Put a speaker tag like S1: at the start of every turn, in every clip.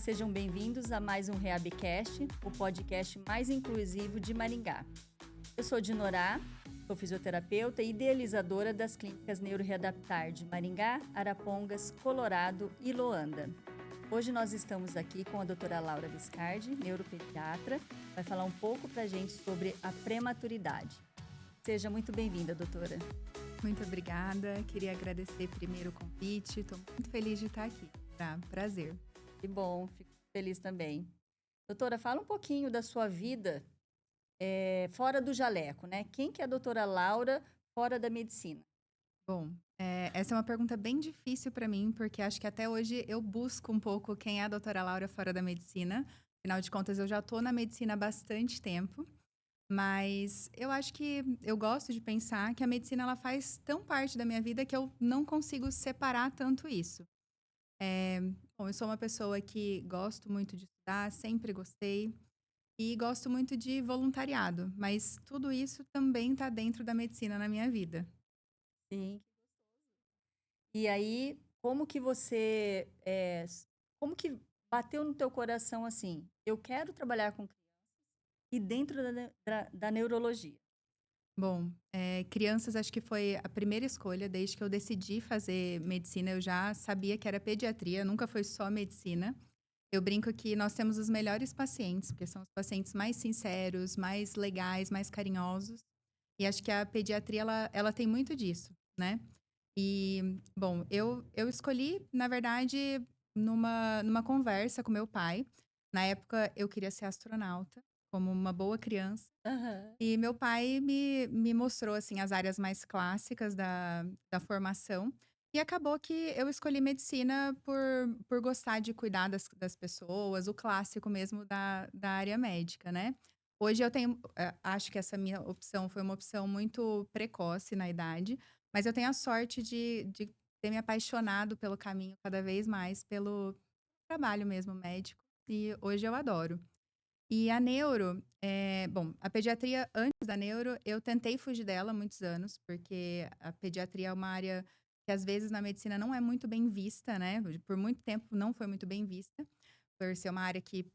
S1: sejam bem-vindos a mais um Reabcast, o podcast mais inclusivo de Maringá. Eu sou Dinorá, sou fisioterapeuta e idealizadora das clínicas Neuroreadaptar de Maringá, Arapongas, Colorado e Loanda. Hoje nós estamos aqui com a doutora Laura Viscardi, neuropediatra, vai falar um pouco pra gente sobre a prematuridade. Seja muito bem-vinda, doutora.
S2: Muito obrigada, queria agradecer primeiro o convite, estou muito feliz de estar aqui, tá? Prazer.
S1: Que bom, fico feliz também. Doutora, fala um pouquinho da sua vida fora do jaleco, né? Quem que é a doutora Laura fora da medicina?
S2: Bom, essa é uma pergunta bem difícil para mim, porque acho que até hoje eu busco um pouco quem é a doutora Laura fora da medicina. Afinal de contas, eu já estou na medicina há bastante tempo, mas eu acho que eu gosto de pensar que a medicina ela faz tão parte da minha vida que eu não consigo separar tanto isso. Bom, eu sou uma pessoa que gosto muito de estudar, sempre gostei, e gosto muito de voluntariado, mas tudo isso também está dentro da medicina na minha vida.
S1: Sim. E aí, como que bateu no teu coração assim? Eu quero trabalhar com crianças e dentro da neurologia.
S2: Bom, crianças acho que foi a primeira escolha, desde que eu decidi fazer medicina, eu já sabia que era pediatria, nunca foi só medicina. Eu brinco que nós temos os melhores pacientes, porque são os pacientes mais sinceros, mais legais, mais carinhosos. E acho que a pediatria, ela tem muito disso, né? E, bom, eu escolhi, na verdade, numa conversa com meu pai. Na época, eu queria ser astronauta, como uma boa criança.
S1: Aham.
S2: E meu pai me mostrou, assim, as áreas mais clássicas da formação. E acabou que eu escolhi medicina por gostar de cuidar das pessoas, o clássico mesmo da área médica, né? Hoje eu tenho, acho que essa minha opção foi uma opção muito precoce na idade, mas eu tenho a sorte de ter me apaixonado pelo caminho cada vez mais, pelo trabalho mesmo médico, e hoje eu adoro. E a neuro, bom, a pediatria antes da neuro, eu tentei fugir dela há muitos anos, porque a pediatria é uma área que às vezes na medicina não é muito bem vista, né? Por muito tempo não foi muito bem vista, por ser uma área que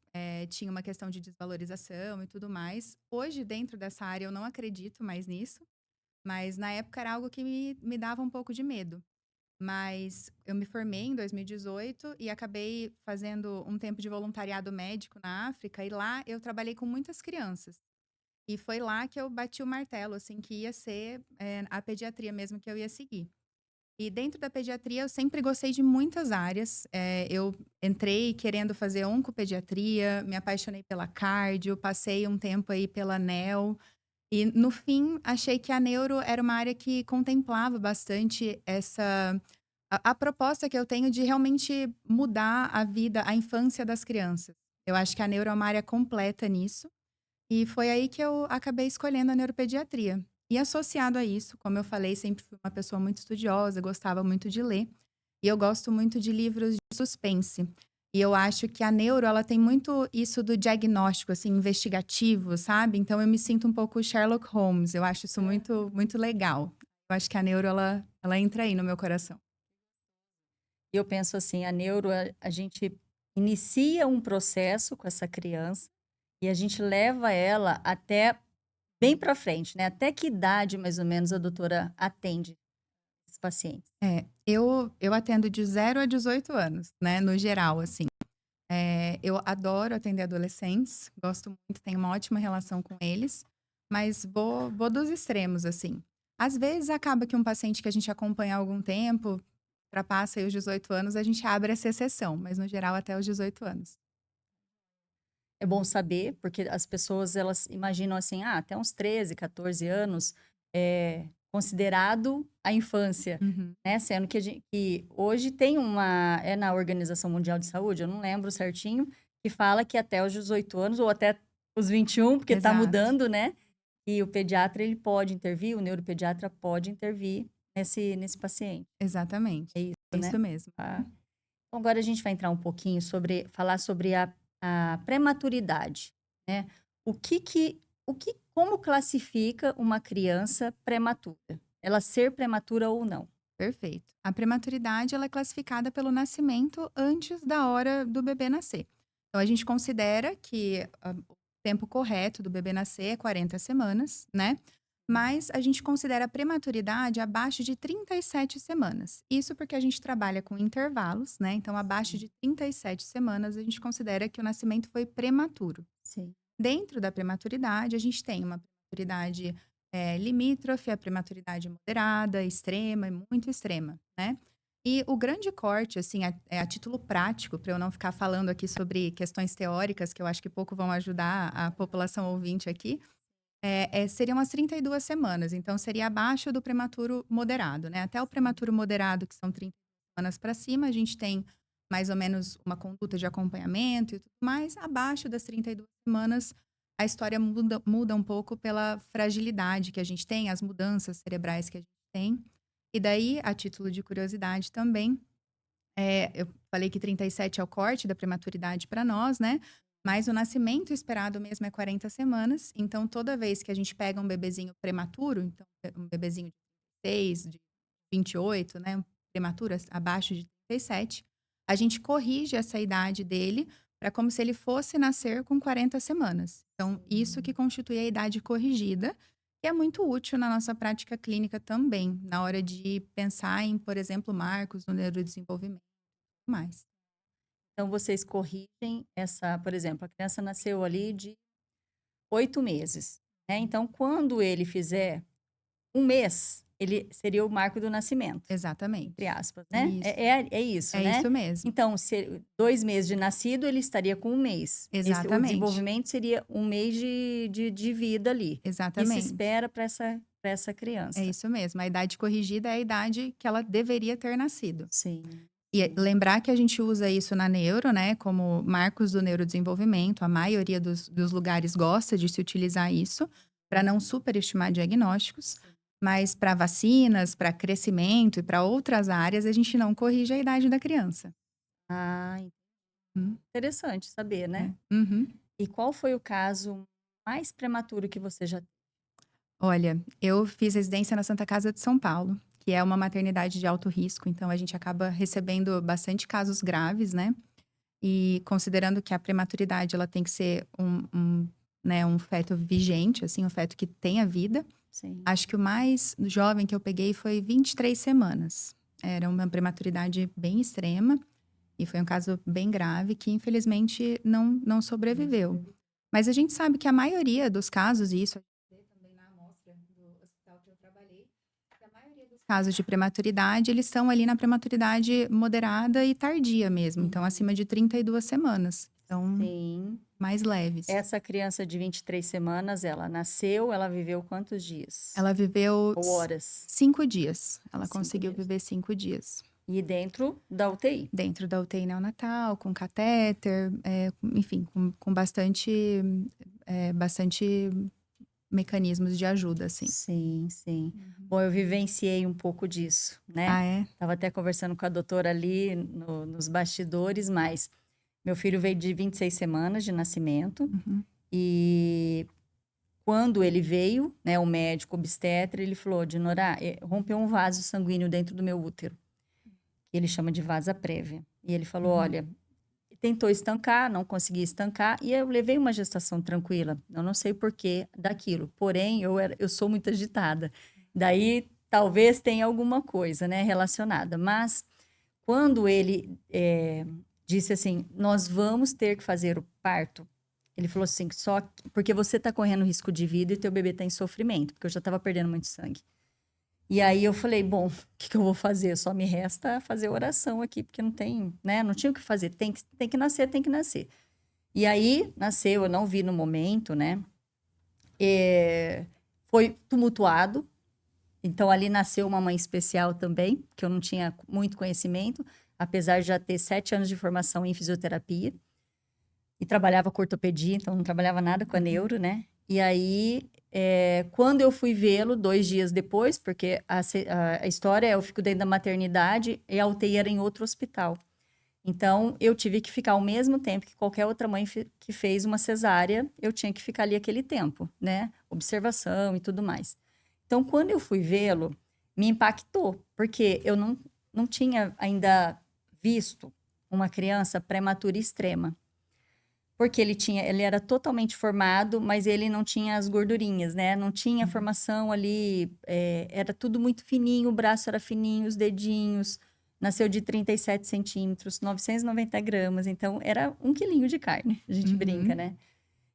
S2: tinha uma questão de desvalorização e tudo mais. Hoje, dentro dessa área, eu não acredito mais nisso, mas na época era algo que me dava um pouco de medo. Mas eu me formei em 2018 e acabei fazendo um tempo de voluntariado médico na África, e lá eu trabalhei com muitas crianças. E foi lá que eu bati o martelo, assim, que ia ser, a pediatria mesmo que eu ia seguir. E dentro da pediatria eu sempre gostei de muitas áreas. Eu entrei querendo fazer oncopediatria, me apaixonei pela cardio, passei um tempo aí pela neo. E no fim, achei que a neuro era uma área que contemplava bastante a proposta que eu tenho de realmente mudar a vida, a infância das crianças. Eu acho que a neuro é uma área completa nisso. E foi aí que eu acabei escolhendo a neuropediatria. E associado a isso, como eu falei, sempre fui uma pessoa muito estudiosa, gostava muito de ler. E eu gosto muito de livros de suspense. E eu acho que a neuro, ela tem muito isso do diagnóstico, assim, investigativo, sabe? Então eu me sinto um pouco Sherlock Holmes. Eu acho isso muito, muito legal. Eu acho que a neuro, ela entra aí no meu coração.
S1: E eu penso assim, a neuro, a gente inicia um processo com essa criança e a gente leva ela até bem para frente, né? Até que idade, mais ou menos, a doutora atende esses pacientes?
S2: Eu atendo de 0 a 18 anos, né, no geral, assim. Eu adoro atender adolescentes, gosto muito, tenho uma ótima relação com eles, mas vou dos extremos, assim. Às vezes acaba que um paciente que a gente acompanha há algum tempo, ultrapassa aí os 18 anos, a gente abre essa exceção, mas no geral até os 18 anos.
S1: É bom saber, porque as pessoas elas imaginam assim, até uns 13, 14 anos é considerado a infância,
S2: Uhum.
S1: né? Sendo que, que hoje tem na Organização Mundial de Saúde, eu não lembro certinho, que fala que até os 18 anos, ou até os 21, porque está
S2: Exato,
S1: mudando, né? E o pediatra, ele pode intervir, o neuropediatra pode intervir nesse paciente.
S2: exatamente.
S1: É isso,
S2: É
S1: né?
S2: isso mesmo.
S1: Tá? Então, agora a gente vai entrar um pouquinho falar sobre a prematuridade, né? Como classifica uma criança prematura? Ela ser prematura ou não?
S2: Perfeito. A prematuridade ela é classificada pelo nascimento antes da hora do bebê nascer. Então, a gente considera que o tempo correto do bebê nascer é 40 semanas, né? Mas a gente considera a prematuridade abaixo de 37 semanas. Isso porque a gente trabalha com intervalos, né? Então, abaixo de 37 semanas, a gente considera que o nascimento foi prematuro.
S1: Sim.
S2: Dentro da prematuridade, a gente tem uma prematuridade limítrofe, a prematuridade moderada, extrema e muito extrema, né? E o grande corte, assim, a título prático, para eu não ficar falando aqui sobre questões teóricas, que eu acho que pouco vão ajudar a população ouvinte aqui, seriam as 32 semanas. Então, seria abaixo do prematuro moderado, né? Até o prematuro moderado, que são 30 semanas para cima, a gente tem mais ou menos uma conduta de acompanhamento e tudo mais. Abaixo das 32 semanas, a história muda um pouco pela fragilidade que a gente tem, as mudanças cerebrais que a gente tem. E daí, a título de curiosidade também, eu falei que 37 é o corte da prematuridade para nós, né? Mas o nascimento esperado mesmo é 40 semanas. Então, toda vez que a gente pega um bebezinho prematuro, então um bebezinho de 36, de 28, né? Um prematuro abaixo de 37, a gente corrige essa idade dele para como se ele fosse nascer com 40 semanas. Então, isso que constitui a idade corrigida, que é muito útil na nossa prática clínica também, na hora de pensar em, por exemplo, marcos no neurodesenvolvimento e mais.
S1: Então, vocês corrigem essa, por exemplo, a criança nasceu ali de 8 meses, né? Então, quando ele fizer 1 mês, ele seria o marco do nascimento, entre
S2: Exatamente.
S1: aspas, né?
S2: Isso.
S1: É isso,
S2: É
S1: né?
S2: isso mesmo.
S1: Então, se 2 meses de nascido, ele estaria com 1 mês. O
S2: Exatamente.
S1: desenvolvimento seria 1 mês de vida ali. Que se
S2: Exatamente.
S1: espera para essa
S2: É
S1: criança.
S2: isso mesmo. A idade corrigida é a idade que ela deveria ter nascido.
S1: Sim,
S2: E
S1: sim.
S2: lembrar que a gente usa isso na neuro, né, como marcos do neurodesenvolvimento. A maioria dos lugares gosta de se utilizar isso para não superestimar diagnósticos. Mas para vacinas, para crescimento e para outras áreas, a gente não corrige a idade da criança.
S1: Ah,
S2: Hum,
S1: interessante saber, né?
S2: Uhum.
S1: E qual foi o caso mais prematuro que você já...
S2: Olha, eu fiz residência na Santa Casa de São Paulo, que é uma maternidade de alto risco, então a gente acaba recebendo bastante casos graves, né? E considerando que a prematuridade ela tem que ser né, um feto vigente, assim, um feto que tenha vida.
S1: Sim.
S2: Acho que o mais jovem que eu peguei foi 23 semanas. Era uma prematuridade bem extrema e foi um caso bem grave que infelizmente não sobreviveu. Mas a gente sabe que a maioria dos casos, e isso a gente vê também na amostra do hospital que eu trabalhei, que a maioria dos casos de prematuridade, eles estão ali na prematuridade moderada e tardia mesmo, então acima de 32 semanas. Então,
S1: Sim.
S2: mais leves.
S1: Essa criança de 23 semanas, ela nasceu, ela viveu quantos dias?
S2: Ela viveu
S1: Ou horas?
S2: 5 dias. Ela
S1: 5
S2: conseguiu
S1: dias.
S2: viver 5 dias.
S1: E dentro da UTI?
S2: Dentro da UTI neonatal, com catéter, enfim, com bastante mecanismos de ajuda, assim.
S1: Sim, sim.
S2: Uhum.
S1: Bom, eu vivenciei um pouco disso, né?
S2: Ah, é?
S1: Estava até conversando com a doutora ali nos bastidores, mas meu filho veio de 26 semanas de nascimento
S2: Uhum.
S1: e quando ele veio, né, o médico obstetra, ele falou, Dinorá, rompeu um vaso sanguíneo dentro do meu útero. Ele chama de vasa prévia. E ele falou,
S2: Uhum.
S1: olha, tentou estancar, não conseguia estancar, e eu levei uma gestação tranquila. Eu não sei o porquê daquilo, porém, eu sou muito agitada. Daí, talvez tenha alguma coisa, né, relacionada. Mas, quando ele disse assim, nós vamos ter que fazer o parto, ele falou assim, porque você está correndo risco de vida e teu bebê está em sofrimento, porque eu já estava perdendo muito sangue. E aí eu falei, bom, o que eu vou fazer? Só me resta fazer oração aqui, porque não tem, né? Não tinha o que fazer. Tem que nascer, tem que nascer. E aí nasceu, eu não vi no momento, né? Foi tumultuado. Então ali nasceu uma mãe especial também, que eu não tinha muito conhecimento, apesar de já ter 7 anos de formação em fisioterapia. E trabalhava com ortopedia, então não trabalhava nada com a neuro, né? E aí, quando eu fui vê-lo 2 dias depois, porque a história é, eu fico dentro da maternidade e a UTI era em outro hospital. Então, eu tive que ficar ao mesmo tempo que qualquer outra mãe que fez uma cesárea, eu tinha que ficar ali aquele tempo, né? Observação e tudo mais. Então, quando eu fui vê-lo, me impactou, porque eu não tinha ainda visto uma criança prematura extrema. Porque ele era totalmente formado, mas ele não tinha as gordurinhas, né? Não tinha formação ali, era tudo muito fininho, o braço era fininho, os dedinhos. Nasceu de 37 centímetros, 990 gramas, então era 1 quilinho de carne, a gente brinca,
S2: Uhum.
S1: né?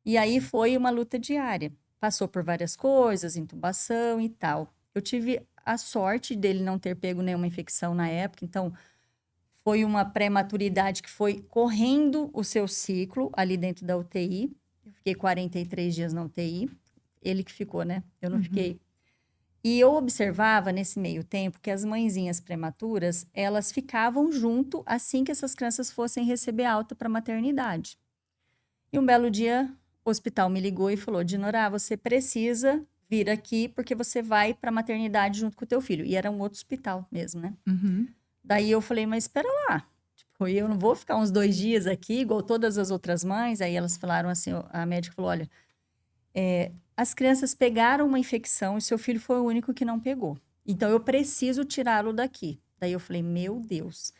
S1: E aí foi uma luta diária. Passou por várias coisas, intubação e tal. Eu tive a sorte dele não ter pego nenhuma infecção na época, então foi uma prematuridade que foi correndo o seu ciclo ali dentro da UTI. Eu fiquei 43 dias na UTI. Ele que ficou, né? Eu não
S2: Uhum.
S1: fiquei. E eu observava nesse meio tempo que as mãezinhas prematuras, elas ficavam junto assim que essas crianças fossem receber alta para maternidade. E um belo dia, o hospital me ligou e falou: Dinorá, você precisa vir aqui porque você vai para maternidade junto com o teu filho. E era um outro hospital mesmo, né?
S2: Uhum.
S1: Daí eu falei, mas espera lá. Tipo, eu não vou ficar uns 2 dias aqui, igual todas as outras mães. Aí elas falaram assim, a médica falou, olha, as crianças pegaram uma infecção e seu filho foi o único que não pegou. Então, eu preciso tirá-lo daqui. Daí eu falei, meu Deus.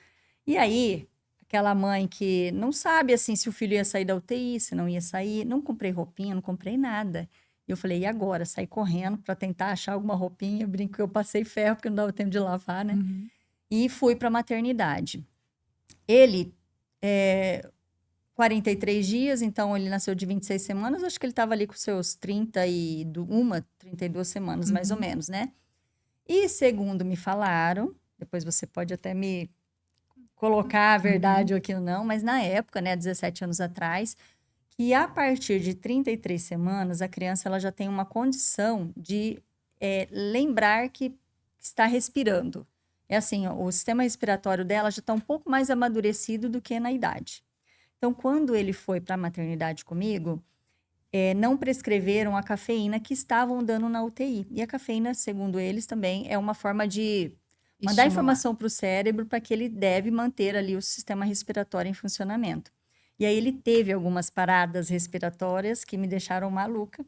S1: E aí, aquela mãe que não sabe, assim, se o filho ia sair da UTI, se não ia sair. Não comprei roupinha, não comprei nada. E eu falei, e agora? Saí correndo para tentar achar alguma roupinha. Eu brinco que eu passei ferro, porque não dava tempo de lavar, né?
S2: Uhum.
S1: E fui para a maternidade. Ele, 43 dias, então ele nasceu de 26 semanas, acho que ele estava ali com seus 32 semanas, mais ou
S2: Uhum.
S1: menos, né? E segundo me falaram, depois você pode até me colocar a
S2: Uhum.
S1: verdade ou aqui ou não, mas na época, né, 17 anos atrás, que a partir de 33 semanas, a criança ela já tem uma condição de lembrar que está respirando. É assim, ó, o sistema respiratório dela já está um pouco mais amadurecido do que na idade. Então, quando ele foi para a maternidade comigo, não prescreveram a cafeína que estavam dando na UTI. E a cafeína, segundo eles, também é uma forma de mandar
S2: Estimular.
S1: informação para o cérebro para que ele deve manter ali o sistema respiratório em funcionamento. E aí ele teve algumas paradas respiratórias que me deixaram maluca.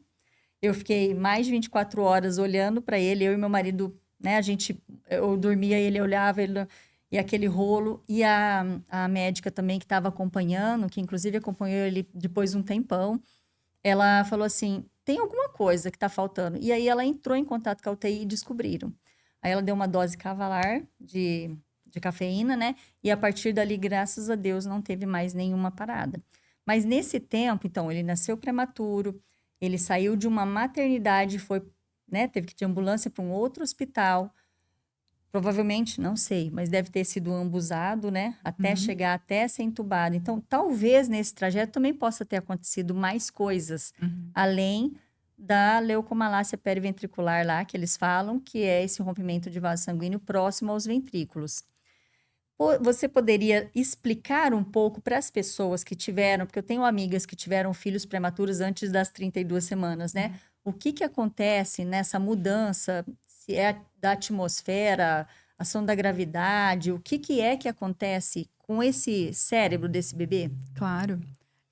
S1: Eu fiquei mais de 24 horas olhando para ele, eu e meu marido, né? Eu dormia, ele olhava, e aquele rolo. E a médica também que estava acompanhando, que inclusive acompanhou ele depois de um tempão, ela falou assim: tem alguma coisa que está faltando. E aí ela entrou em contato com a UTI e descobriram. Aí ela deu uma dose cavalar de cafeína, né? E a partir dali, graças a Deus, não teve mais nenhuma parada. Mas nesse tempo, então, ele nasceu prematuro, ele saiu de uma maternidade, foi, né? Teve que ir de ambulância para um outro hospital. Provavelmente, não sei, mas deve ter sido ambusado, né? Até
S2: Uhum.
S1: chegar, até ser entubado. Então, talvez nesse trajeto também possa ter acontecido mais coisas,
S2: Uhum.
S1: além da leucomalácia periventricular lá, que eles falam, que é esse rompimento de vaso sanguíneo próximo aos ventrículos. Você poderia explicar um pouco para as pessoas que tiveram, porque eu tenho amigas que tiveram filhos prematuros antes das 32 semanas, né? O que que acontece nessa mudança, se é da atmosfera, ação da gravidade, o que que é que acontece com esse cérebro desse bebê?
S2: Claro.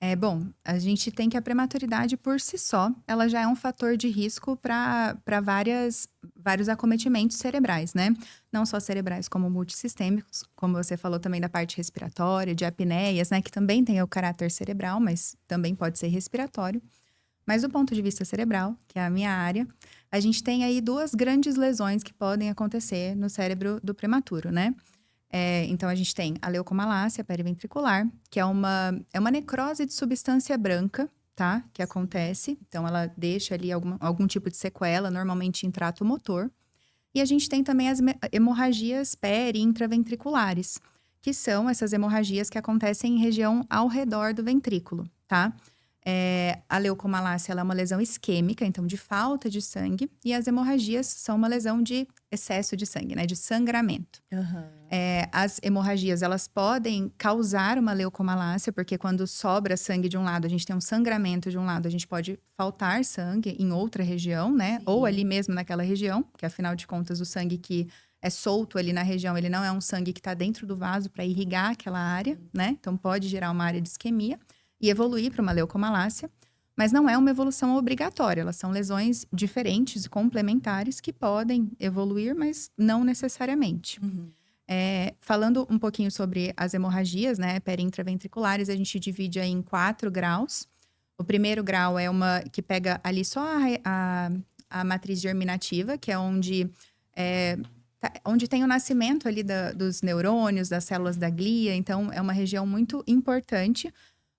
S2: É bom, a gente tem que a prematuridade por si só, ela já é um fator de risco para vários acometimentos cerebrais, né? Não só cerebrais, como multissistêmicos, como você falou também da parte respiratória, de apneias, né? Que também tem o caráter cerebral, mas também pode ser respiratório. Mas do ponto de vista cerebral, que é a minha área, a gente tem aí duas grandes lesões que podem acontecer no cérebro do prematuro, né? Então, a gente tem a leucomalácia periventricular, que é uma necrose de substância branca, tá? Que acontece. Então, ela deixa ali algum tipo de sequela, normalmente em trato motor. E a gente tem também as hemorragias peri-intraventriculares, que são essas hemorragias que acontecem em região ao redor do ventrículo, tá? A leucomalácia ela é uma lesão isquêmica, então de falta de sangue, e as hemorragias são uma lesão de excesso de sangue, né? De sangramento.
S1: Aham.
S2: As hemorragias, elas podem causar uma leucomalácia, porque quando sobra sangue de um lado, a gente tem um sangramento de um lado, a gente pode faltar sangue em outra região, né? Ou ali
S1: Sim.
S2: mesmo naquela região, que afinal de contas o sangue que é solto ali na região, ele não é um sangue que está dentro do vaso para irrigar aquela área, né? Então pode gerar uma área de isquemia e evoluir para uma leucomalácia, mas não é uma evolução obrigatória, elas são lesões diferentes e complementares que podem evoluir, mas não necessariamente.
S1: Uhum.
S2: Falando um pouquinho sobre as hemorragias, né, perintraventriculares, a gente divide aí em 4 graus. O primeiro grau é uma que pega ali só a matriz germinativa, que é onde tem o nascimento ali dos neurônios, das células da glia. Então, é uma região muito importante.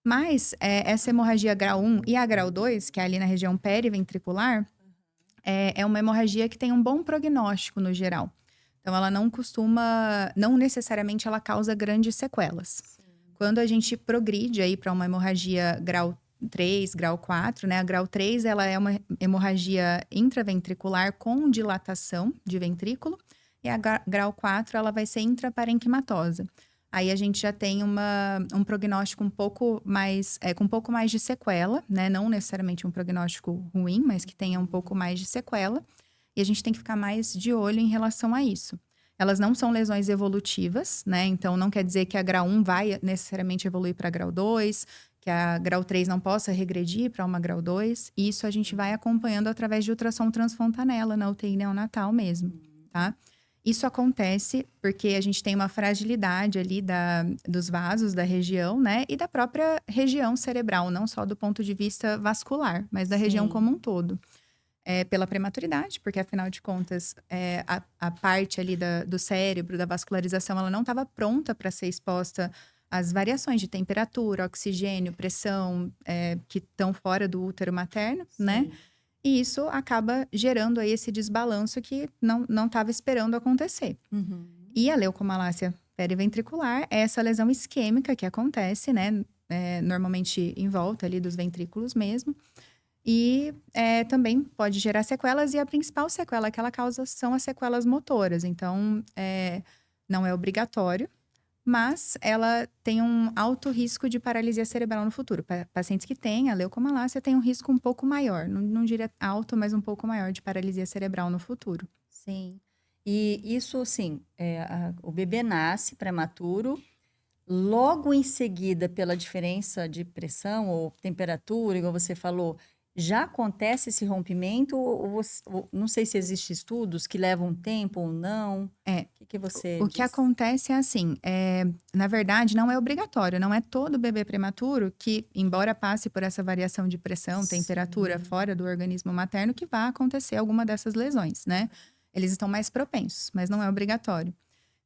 S2: Mas essa hemorragia grau 1 e a grau 2, que é ali na região periventricular, é uma hemorragia que tem um bom prognóstico no geral. Então, ela não necessariamente ela causa grandes sequelas.
S1: Sim.
S2: Quando a gente progride aí para uma hemorragia grau 3, grau 4, né? A grau 3, ela é uma hemorragia intraventricular com dilatação de ventrículo. E a grau 4, ela vai ser intraparenquimatosa. Aí a gente já tem um prognóstico um pouco mais, com um pouco mais de sequela, né? Não necessariamente um prognóstico ruim, mas que tenha um pouco mais de sequela. E a gente tem que ficar mais de olho em relação a isso. Elas não são lesões evolutivas, né? Então, não quer dizer que a grau 1 vai necessariamente evoluir para grau 2, que a grau 3 não possa regredir para uma grau 2. E isso a gente vai acompanhando através de ultrassom transfontanela na UTI neonatal mesmo, tá? Isso acontece porque a gente tem uma fragilidade ali dos vasos da região, né? E da própria região cerebral, não só do ponto de vista vascular, mas da região como um todo. Pela prematuridade, porque afinal de contas, a parte ali do cérebro, da vascularização, ela não estava pronta para ser exposta às variações de temperatura, oxigênio, pressão, que estão fora do útero materno, né? E isso acaba gerando aí esse desbalanço que não estava esperando acontecer.
S1: Uhum.
S2: E a leucomalácia periventricular é essa lesão isquêmica que acontece, né? Normalmente em volta ali dos ventrículos mesmo. E também pode gerar sequelas, e a principal sequela que ela causa são as sequelas motoras. Então, não é obrigatório, mas ela tem um alto risco de paralisia cerebral no futuro. Pacientes que têm a leucomalácia têm um risco um pouco maior, não diria alto, mas um pouco maior de paralisia cerebral no futuro.
S1: Sim. E isso, assim, o bebê nasce prematuro, logo em seguida, pela diferença de pressão ou temperatura, igual você falou, já acontece esse rompimento? Não sei se existem estudos que levam tempo ou não. O que você
S2: O que
S1: diz?
S2: acontece é assim, na verdade, não é obrigatório, não é todo bebê prematuro que, embora passe por essa variação de pressão, temperatura fora do organismo materno, que vai acontecer alguma dessas lesões, né? Eles estão mais propensos, mas não é obrigatório.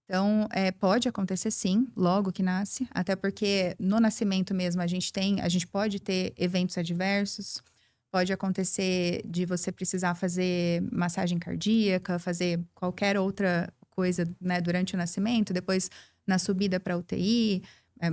S2: Então, pode acontecer sim, logo que nasce, até porque no nascimento mesmo a gente pode ter eventos adversos, pode acontecer de você precisar fazer massagem cardíaca, fazer qualquer outra coisa, né, durante o nascimento, depois na subida para UTI,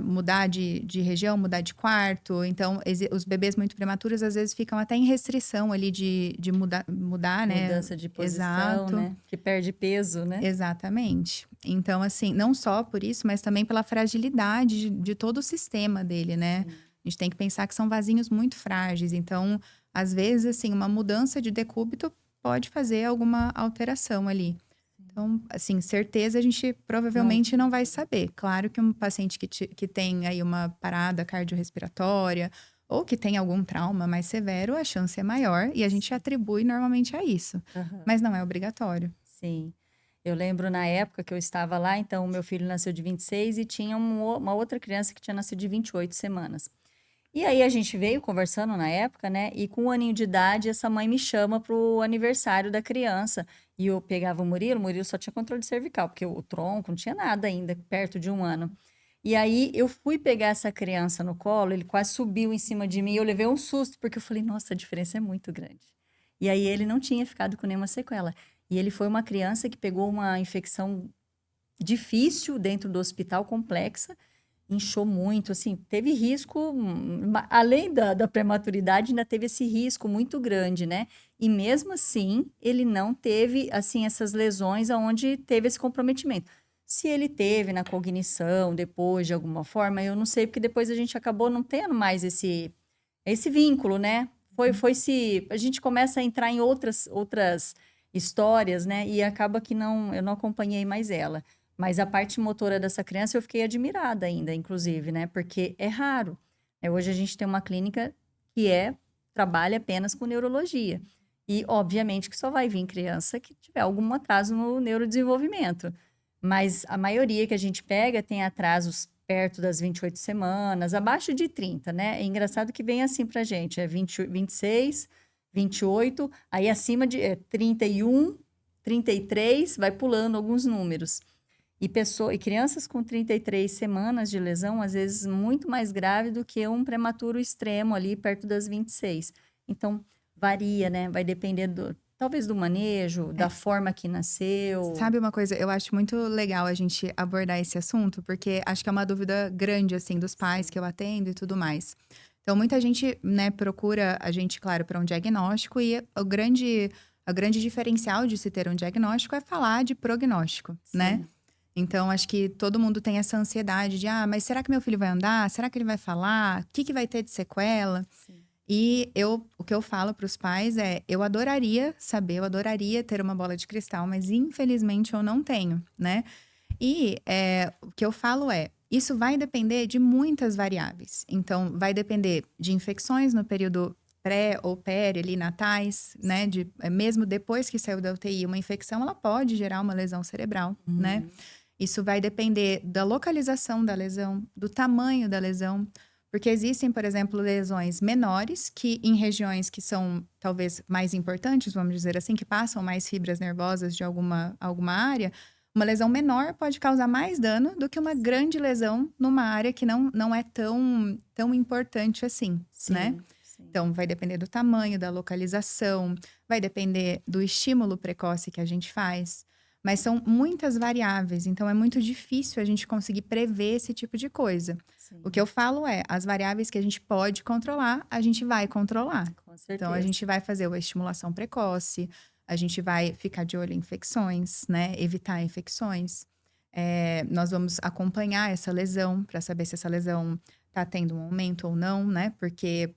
S2: mudar de região, mudar de quarto. Então, os bebês muito prematuros às vezes ficam até em restrição ali de mudar, né?
S1: Mudança de posição,
S2: Exato.
S1: né? Que perde peso, né?
S2: Exatamente. Então, assim, não só por isso, mas também pela fragilidade de todo o sistema dele, né? A gente tem que pensar que são vasinhos muito frágeis. Então, às vezes, assim, uma mudança de decúbito pode fazer alguma alteração ali. Então, assim, certeza a gente provavelmente não vai saber. Claro que um paciente que tem aí uma parada cardiorrespiratória ou que tem algum trauma mais severo, a chance é maior e a gente atribui normalmente a isso. Mas não é obrigatório.
S1: Sim. Eu lembro na época que eu estava lá, então o meu filho nasceu de 26 e tinha uma outra criança que tinha nascido de 28 semanas. E aí a gente veio conversando na época, né? E com 1 aninho de idade, essa mãe me chama pro aniversário da criança. E eu pegava o Murilo só tinha controle cervical, porque o tronco não tinha nada ainda, perto de 1 ano. E aí eu fui pegar essa criança no colo, ele quase subiu em cima de mim, eu levei um susto, porque eu falei, nossa, a diferença é muito grande. E aí ele não tinha ficado com nenhuma sequela. E ele foi uma criança que pegou uma infecção difícil dentro do hospital, complexa, inchou muito, assim, teve risco, além da prematuridade, ainda teve esse risco muito grande, né? E mesmo assim, ele não teve, assim, essas lesões aonde teve esse comprometimento. Se ele teve na cognição depois, de alguma forma, eu não sei, porque depois a gente acabou não tendo mais esse vínculo, né? A gente começa a entrar em outras histórias, né? E acaba que eu não acompanhei mais ela. Mas a parte motora dessa criança eu fiquei admirada ainda, inclusive, né? Porque é raro. Hoje a gente tem uma clínica que trabalha apenas com neurologia. E, obviamente, que só vai vir criança que tiver algum atraso no neurodesenvolvimento. Mas a maioria que a gente pega tem atrasos perto das 28 semanas, abaixo de 30, né? É engraçado que vem assim pra gente, é 20, 26, 28, aí acima de 31, 33, vai pulando alguns números. E crianças com 33 semanas de lesão, às vezes muito mais grave do que um prematuro extremo ali perto das 26. Então, varia, né? Vai depender talvez do manejo, da forma que nasceu.
S2: Sabe uma coisa? Eu acho muito legal a gente abordar esse assunto, porque acho que é uma dúvida grande, assim, dos pais que eu atendo e tudo mais. Então, muita gente, né, procura a gente, claro, para um diagnóstico, e a grande diferencial de se ter um diagnóstico é falar de prognóstico, né?
S1: Sim.
S2: Então, acho que todo mundo tem essa ansiedade de, mas será que meu filho vai andar? Será que ele vai falar? O que que vai ter de sequela?
S1: Sim.
S2: E o que eu falo para os pais é, eu adoraria saber, eu adoraria ter uma bola de cristal, mas infelizmente eu não tenho, né? E o que eu falo é, isso vai depender de muitas variáveis. Então, vai depender de infecções no período pré ou perinatais, né? Mesmo depois que saiu da UTI, uma infecção, ela pode gerar uma lesão cerebral, né? Isso vai depender da localização da lesão, do tamanho da lesão. Porque existem, por exemplo, lesões menores que em regiões que são talvez mais importantes, vamos dizer assim, que passam mais fibras nervosas de alguma área, uma lesão menor pode causar mais dano do que uma grande lesão numa área que não é tão importante assim, né?
S1: Sim.
S2: Então, vai depender do tamanho, da localização, vai depender do estímulo precoce que a gente faz. Mas são muitas variáveis, então é muito difícil a gente conseguir prever esse tipo de coisa.
S1: Sim.
S2: O que eu falo é, as variáveis que a gente pode controlar, a gente vai controlar.
S1: Com certeza.
S2: Então, a gente vai fazer a estimulação precoce, a gente vai ficar de olho em infecções, né? Evitar infecções. Nós vamos acompanhar essa lesão para saber se essa lesão está tendo um aumento ou não, né? Porque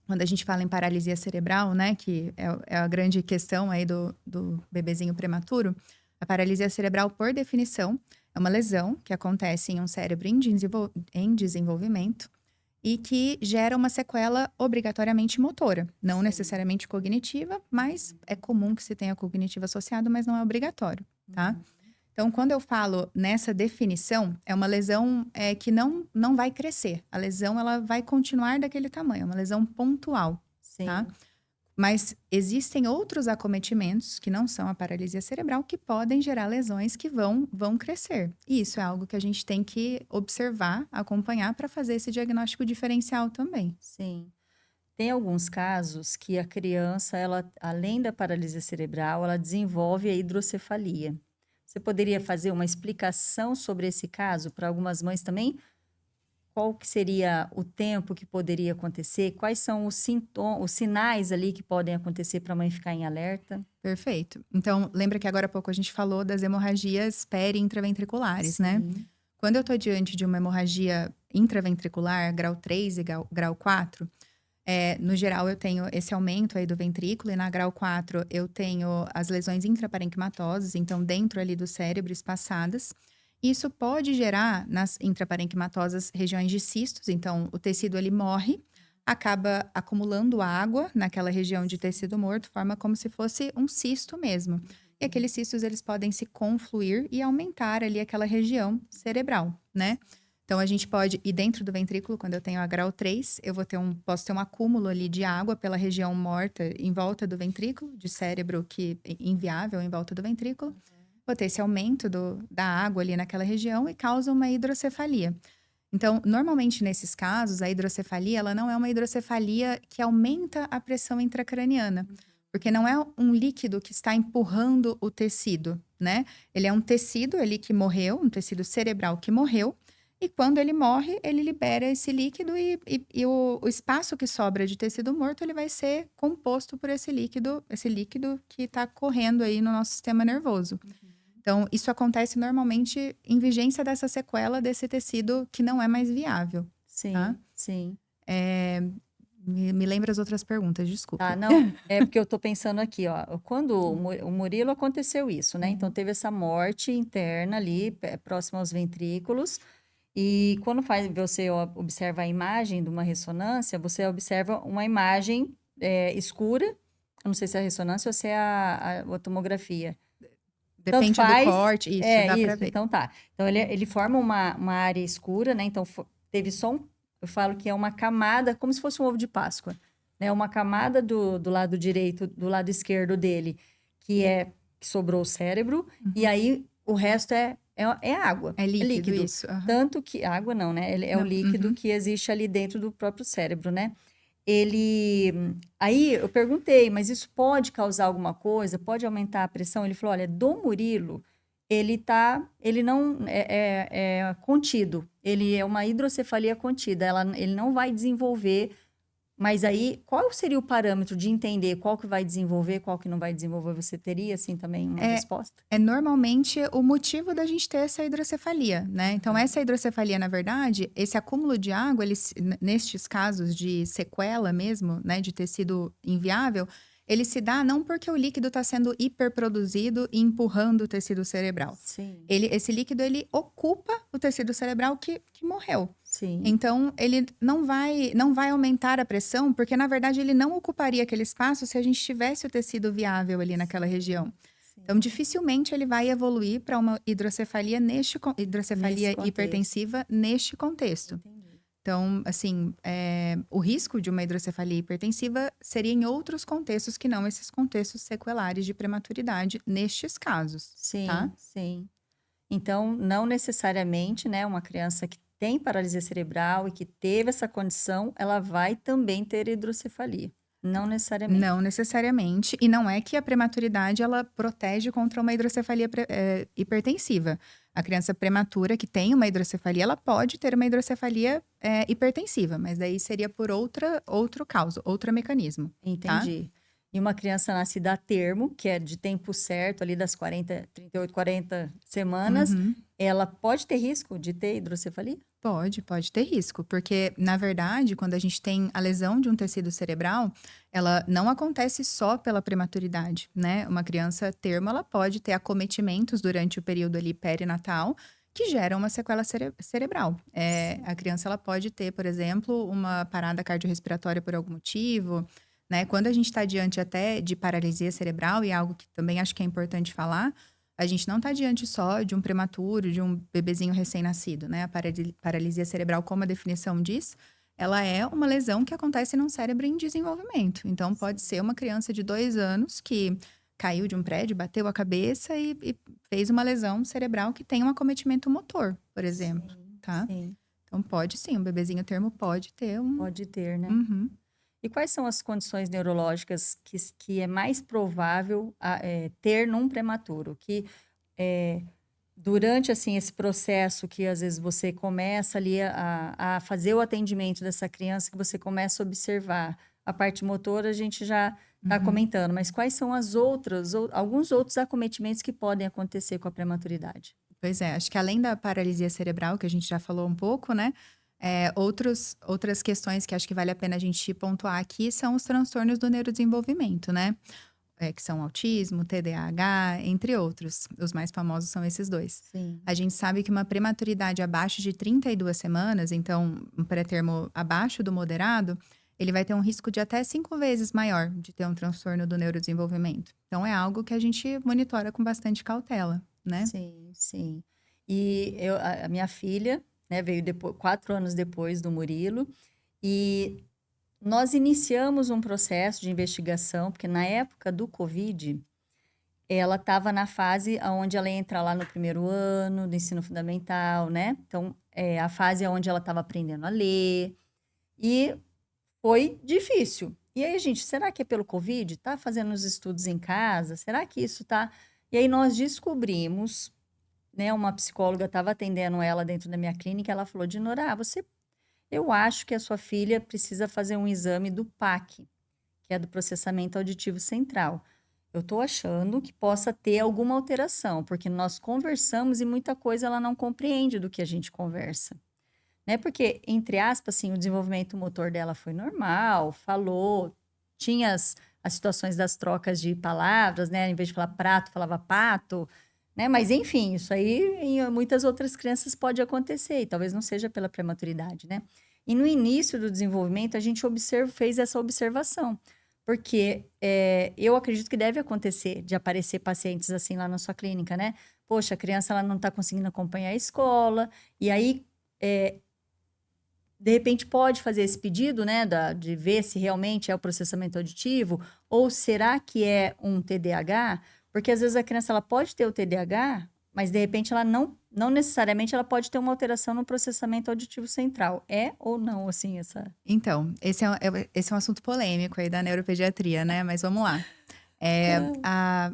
S2: quando a gente fala em paralisia cerebral, né? Que é a grande questão aí do bebezinho prematuro. A paralisia cerebral, por definição, é uma lesão que acontece em um cérebro em desenvolvimento e que gera uma sequela obrigatoriamente motora. Não necessariamente cognitiva, mas é comum que se tenha cognitiva associado, mas não é obrigatório, tá? Então, quando eu falo nessa definição, é uma lesão que não vai crescer. A lesão, ela vai continuar daquele tamanho. É uma lesão pontual, tá? Mas existem outros acometimentos, que não são a paralisia cerebral, que podem gerar lesões que vão crescer. E isso é algo que a gente tem que observar, acompanhar para fazer esse diagnóstico diferencial também.
S1: Sim. Tem alguns casos que a criança, ela, além da paralisia cerebral, ela desenvolve a hidrocefalia. Você poderia fazer uma explicação sobre esse caso para algumas mães também? Qual que seria o tempo que poderia acontecer? Quais são os sintomas, os sinais ali que podem acontecer para a mãe ficar em alerta?
S2: Perfeito. Então, lembra que agora há pouco a gente falou das hemorragias peri-intraventriculares, né?
S1: Sim.
S2: Quando eu tô diante de uma hemorragia intraventricular, grau 3 e grau 4, no geral eu tenho esse aumento aí do ventrículo, e na grau 4 eu tenho as lesões intraparenquimatosas, então dentro ali do cérebro, espaçadas. Isso pode gerar nas intraparenquimatosas regiões de cistos, então o tecido ele morre, acaba acumulando água naquela região de tecido morto, forma como se fosse um cisto mesmo. E aqueles cistos eles podem se confluir e aumentar ali aquela região cerebral, né? Então a gente pode, e dentro do ventrículo, quando eu tenho a grau 3, eu posso ter um acúmulo ali de água pela região morta em volta do ventrículo, de cérebro que inviável em volta do ventrículo. Vou ter esse aumento da água ali naquela região e causa uma hidrocefalia. Então, normalmente nesses casos, a hidrocefalia, ela não é uma hidrocefalia que aumenta a pressão intracraniana, porque não é um líquido que está empurrando o tecido, né? Ele é um tecido ali que morreu, um tecido cerebral que morreu, e quando ele morre, ele libera esse líquido e o espaço que sobra de tecido morto, ele vai ser composto por esse líquido que está correndo aí no nosso sistema nervoso. Então, isso acontece normalmente em vigência dessa sequela desse tecido que não é mais viável.
S1: Sim,
S2: tá?
S1: sim.
S2: Me lembra as outras perguntas, desculpe.
S1: Tá, não, é porque eu estou pensando aqui, ó, quando o Murilo aconteceu isso, né? Então teve essa morte interna ali, próximo aos ventrículos, e quando você observa a imagem de uma ressonância, você observa uma imagem escura, eu não sei se é a ressonância ou se é a tomografia. tanto
S2: Depende do
S1: faz.
S2: corte, isso, dá pra
S1: Isso,
S2: ver.
S1: então tá. Então, ele forma uma área escura, né? Então, teve só eu falo que é uma camada, como se fosse um ovo de Páscoa, né? Uma camada do lado direito, do lado esquerdo dele, que sobrou o cérebro, e
S2: Uhum.
S1: aí o resto é água,
S2: É
S1: é
S2: líquido
S1: líquido.
S2: isso, aham.
S1: Tanto que, água não, né? Ele é o
S2: Não,
S1: líquido
S2: uhum.
S1: que existe ali dentro do próprio cérebro, né? Ele. Aí eu perguntei, mas isso pode causar alguma coisa? Pode aumentar a pressão? Ele falou: olha, do Murilo, ele não é contido. Ele é uma hidrocefalia contida. Ele não vai desenvolver. Mas aí, qual seria o parâmetro de entender qual que vai desenvolver, qual que não vai desenvolver? Você teria, assim, também uma
S2: É,
S1: resposta?
S2: é normalmente o motivo da gente ter essa hidrocefalia, né? Então, essa hidrocefalia, na verdade, esse acúmulo de água, nestes casos de sequela mesmo, né, de tecido inviável, ele se dá não porque o líquido está sendo hiperproduzido e empurrando o tecido cerebral.
S1: Sim,
S2: Esse líquido, ele ocupa o tecido cerebral que morreu.
S1: sim,
S2: Então, ele não vai aumentar a pressão, porque, na verdade, ele não ocuparia aquele espaço se a gente tivesse o tecido viável ali naquela região. Então,
S1: sim.
S2: dificilmente ele vai evoluir para uma hidrocefalia
S1: Nesse
S2: hidrocefalia
S1: contexto.
S2: hipertensiva neste contexto.
S1: Entendi.
S2: Então, assim, o risco de uma hidrocefalia hipertensiva seria em outros contextos que não esses contextos sequelares de prematuridade, nestes casos, tá?
S1: Sim, sim. Então, não necessariamente, né, uma criança que tem paralisia cerebral e que teve essa condição, ela vai também ter hidrocefalia. Não necessariamente.
S2: Não necessariamente, e não é que a prematuridade ela protege contra uma hidrocefalia hipertensiva. A criança prematura que tem uma hidrocefalia, ela pode ter uma hidrocefalia hipertensiva, mas daí seria por outro causa, outro mecanismo, tá?
S1: Entendi. E uma criança nascida a termo, que é de tempo certo, ali das 38, 40 semanas,
S2: Uhum.
S1: ela pode ter risco de ter hidrocefalia?
S2: Pode ter risco, porque, na verdade, quando a gente tem a lesão de um tecido cerebral, ela não acontece só pela prematuridade, né? Uma criança termo, ela pode ter acometimentos durante o período ali perinatal, que geram uma sequela cerebral.
S1: Sim.
S2: A criança, ela pode ter, por exemplo, uma parada cardiorrespiratória por algum motivo, né? Quando a gente está diante até de paralisia cerebral, e é algo que também acho que é importante falar, a gente não está diante só de um prematuro, de um bebezinho recém-nascido, né? A paralisia cerebral, como a definição diz, ela é uma lesão que acontece num cérebro em desenvolvimento. Então, pode ser uma criança de 2 anos que caiu de um prédio, bateu a cabeça e fez uma lesão cerebral que tem um acometimento motor, por exemplo,
S1: Sim,
S2: tá?
S1: sim.
S2: Então, pode sim, um bebezinho termo pode ter um.
S1: Pode ter, né?
S2: Uhum.
S1: E quais são as condições neurológicas que é mais provável ter num prematuro? Que durante assim esse processo que às vezes você começa ali a fazer o atendimento dessa criança, que você começa a observar a parte motora, a gente já está
S2: Uhum.
S1: comentando, mas quais são alguns outros acometimentos que podem acontecer com a prematuridade?
S2: Pois é, acho que além da paralisia cerebral, que a gente já falou um pouco, né? Outras questões que acho que vale a pena a gente pontuar aqui são os transtornos do neurodesenvolvimento, né? Que são autismo, TDAH, entre outros. Os mais famosos são esses dois.
S1: Sim,
S2: A gente sabe que uma prematuridade abaixo de 32 semanas, então um pré-termo abaixo do moderado, ele vai ter um risco de até 5 vezes maior de ter um transtorno do neurodesenvolvimento. Então é algo que a gente monitora com bastante cautela, né?
S1: sim, sim. E a minha filha, né, veio depois, 4 anos depois do Murilo, e nós iniciamos um processo de investigação, porque na época do Covid, ela estava na fase onde ela ia entrar lá no primeiro ano do ensino fundamental, né? Então, a fase onde ela estava aprendendo a ler. E foi difícil. E aí, gente, será que é pelo Covid? Tá fazendo os estudos em casa? Será que isso tá. E aí nós descobrimos, né? Uma psicóloga estava atendendo ela dentro da minha clínica, ela falou: Dinora, eu acho que a sua filha precisa fazer um exame do PAC, que é do processamento auditivo central. Eu estou achando que possa ter alguma alteração, porque nós conversamos e muita coisa ela não compreende do que a gente conversa, né? Porque, entre aspas, assim, o desenvolvimento motor dela foi normal, falou, tinha as situações das trocas de palavras, né? Em vez de falar prato, falava pato, né? Mas, enfim, isso aí em muitas outras crianças pode acontecer, e talvez não seja pela prematuridade, né? E no início do desenvolvimento, a gente fez essa observação. Porque eu acredito que deve acontecer de aparecer pacientes assim lá na sua clínica, né? Poxa, a criança ela não está conseguindo acompanhar a escola, e aí, de repente, pode fazer esse pedido, né, de ver se realmente é o processamento auditivo, ou será que é um TDAH? Porque às vezes a criança ela pode ter o TDAH, mas de repente ela não necessariamente ela pode ter uma alteração no processamento auditivo central. É ou não, assim, essa...
S2: Então, esse é um assunto polêmico aí da neuropediatria, né? Mas vamos lá.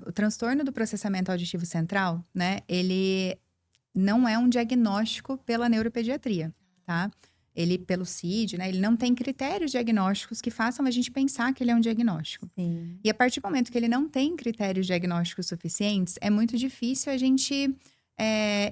S2: O transtorno do processamento auditivo central, né? Ele não é um diagnóstico pela neuropediatria, tá? Ele, pelo CID, né? Ele não tem critérios diagnósticos que façam a gente pensar que ele é um diagnóstico.
S1: Sim.
S2: E a partir do momento que ele não tem critérios diagnósticos suficientes, é muito difícil a gente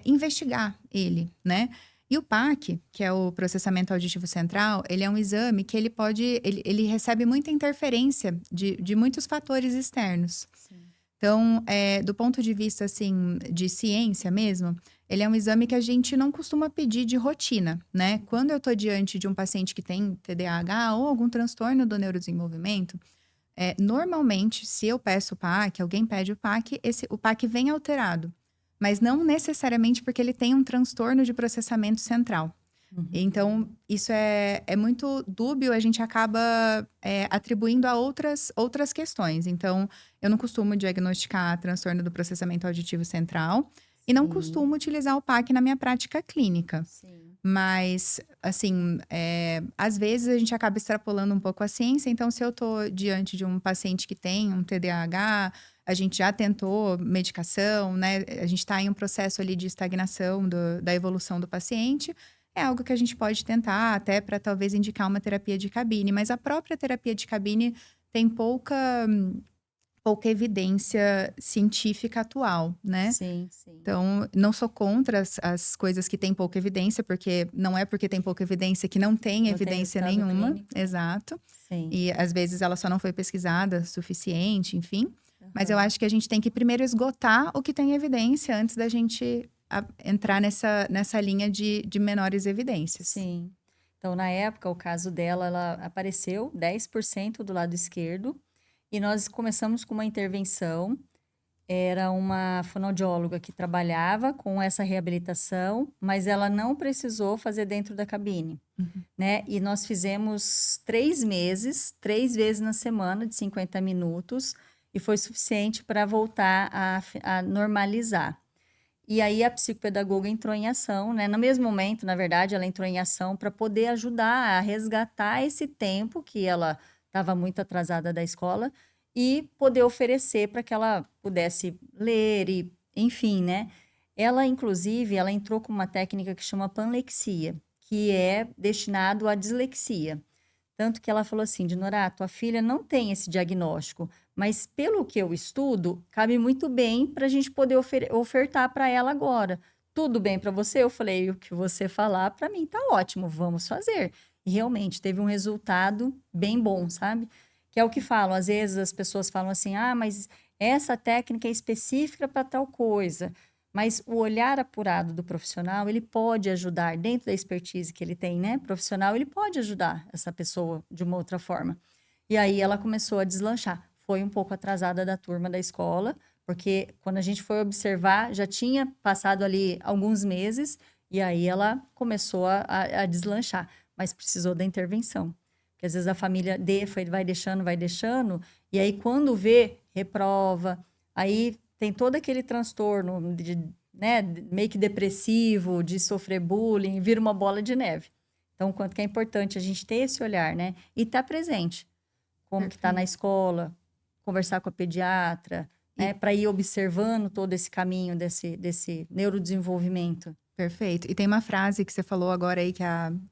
S2: investigar ele, né? E o PAC, que é o processamento auditivo central, ele é um exame que ele recebe muita interferência de muitos fatores externos.
S1: Sim.
S2: Então, do ponto de vista, assim, de ciência mesmo, ele é um exame que a gente não costuma pedir de rotina, né? Quando eu estou diante de um paciente que tem TDAH ou algum transtorno do neurodesenvolvimento, normalmente, se eu peço o PAC, alguém pede o PAC, o PAC vem alterado. Mas não necessariamente porque ele tem um transtorno de processamento central.
S1: Uhum.
S2: Então, isso é muito dúbio, a gente acaba atribuindo a outras questões. Então, eu não costumo diagnosticar transtorno do processamento auditivo central e não
S1: Sim.
S2: costumo utilizar o PAC na minha prática clínica.
S1: Sim.
S2: Mas, assim, às vezes a gente acaba extrapolando um pouco a ciência. Então, se eu tô diante de um paciente que tem um TDAH, a gente já tentou medicação, né? A gente está em um processo ali de estagnação da evolução do paciente. É algo que a gente pode tentar até para talvez indicar uma terapia de cabine. Mas a própria terapia de cabine tem pouca evidência científica atual, né?
S1: Sim, sim.
S2: Então, não sou contra as coisas que têm pouca evidência, porque não é porque tem pouca evidência que não tem
S1: Não tem
S2: evidência
S1: resultado
S2: nenhuma.
S1: clínico, né?
S2: Exato.
S1: Sim.
S2: E às vezes ela só não foi pesquisada suficiente, enfim. Mas eu
S1: Aham.
S2: acho que a gente tem que primeiro esgotar o que tem evidência antes da gente entrar nessa linha de menores evidências.
S1: Sim. Então, na época, o caso dela, ela apareceu 10% do lado esquerdo, e nós começamos com uma intervenção. Era uma fonoaudióloga que trabalhava com essa reabilitação, mas ela não precisou fazer dentro da cabine,
S2: Uhum.
S1: né? E nós fizemos 3 meses, 3 vezes na semana, de 50 minutos, e foi suficiente para voltar a normalizar. E aí a psicopedagoga entrou em ação, né? No mesmo momento, na verdade, ela entrou em ação para poder ajudar a resgatar esse tempo que ela estava muito atrasada da escola e poder oferecer para que ela pudesse ler e, enfim, né? Ela, inclusive, ela entrou com uma técnica que chama panlexia, que é destinado à dislexia. Tanto que ela falou assim, Dinorá, tua filha não tem esse diagnóstico, mas pelo que eu estudo, cabe muito bem para a gente poder ofertar para ela agora. Tudo bem para você? Eu falei, o que você falar para mim tá ótimo, vamos fazer. E realmente teve um resultado bem bom, sabe? Que é o que falam, às vezes as pessoas falam assim, ah, mas essa técnica é específica para tal coisa. Mas o olhar apurado do profissional, ele pode ajudar, dentro da expertise que ele tem, né, profissional, ele pode ajudar essa pessoa de uma outra forma. E aí ela começou a deslanchar. Foi um pouco atrasada da turma da escola, porque quando a gente foi observar, já tinha passado ali alguns meses, e aí ela começou a deslanchar, mas precisou da intervenção. Porque às vezes a família vai deixando, e aí quando vê, reprova, aí tem todo aquele transtorno né, meio que depressivo, de sofrer bullying, vira uma bola de neve. Então, quanto que é importante a gente ter esse olhar, né? E estar presente. Como que está na escola, conversar com a pediatra, né? Para ir observando todo esse caminho desse neurodesenvolvimento.
S2: Perfeito. E tem uma frase que você falou agora aí, que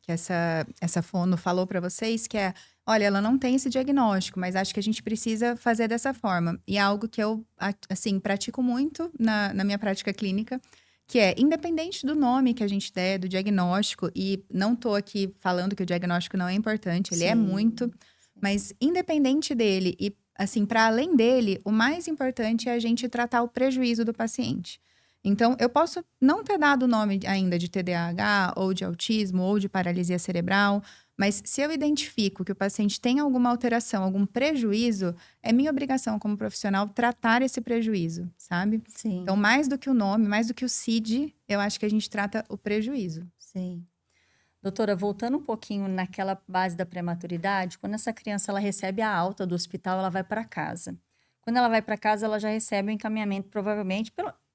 S2: essa fono falou para vocês, que é: olha, ela não tem esse diagnóstico, mas acho que a gente precisa fazer dessa forma. E é algo que eu, assim, pratico muito na minha prática clínica, que é, independente do nome que a gente der, do diagnóstico, e não tô aqui falando que o diagnóstico não é importante, ele é muito, mas independente dele, e assim, para além dele, o mais importante é a gente tratar o prejuízo do paciente. Então, eu posso não ter dado o nome ainda de TDAH, ou de autismo, ou de paralisia cerebral, Mas se eu identifico que o paciente tem alguma alteração, algum prejuízo, é minha obrigação como profissional tratar esse prejuízo, sabe?
S1: Sim,
S2: Então, mais do que o nome, mais do que o CID, eu acho que a gente trata o prejuízo.
S1: sim. Doutora, voltando um pouquinho naquela base da prematuridade, quando essa criança ela recebe a alta do hospital, ela vai para casa. Quando ela vai para casa, ela já recebe o encaminhamento, provavelmente,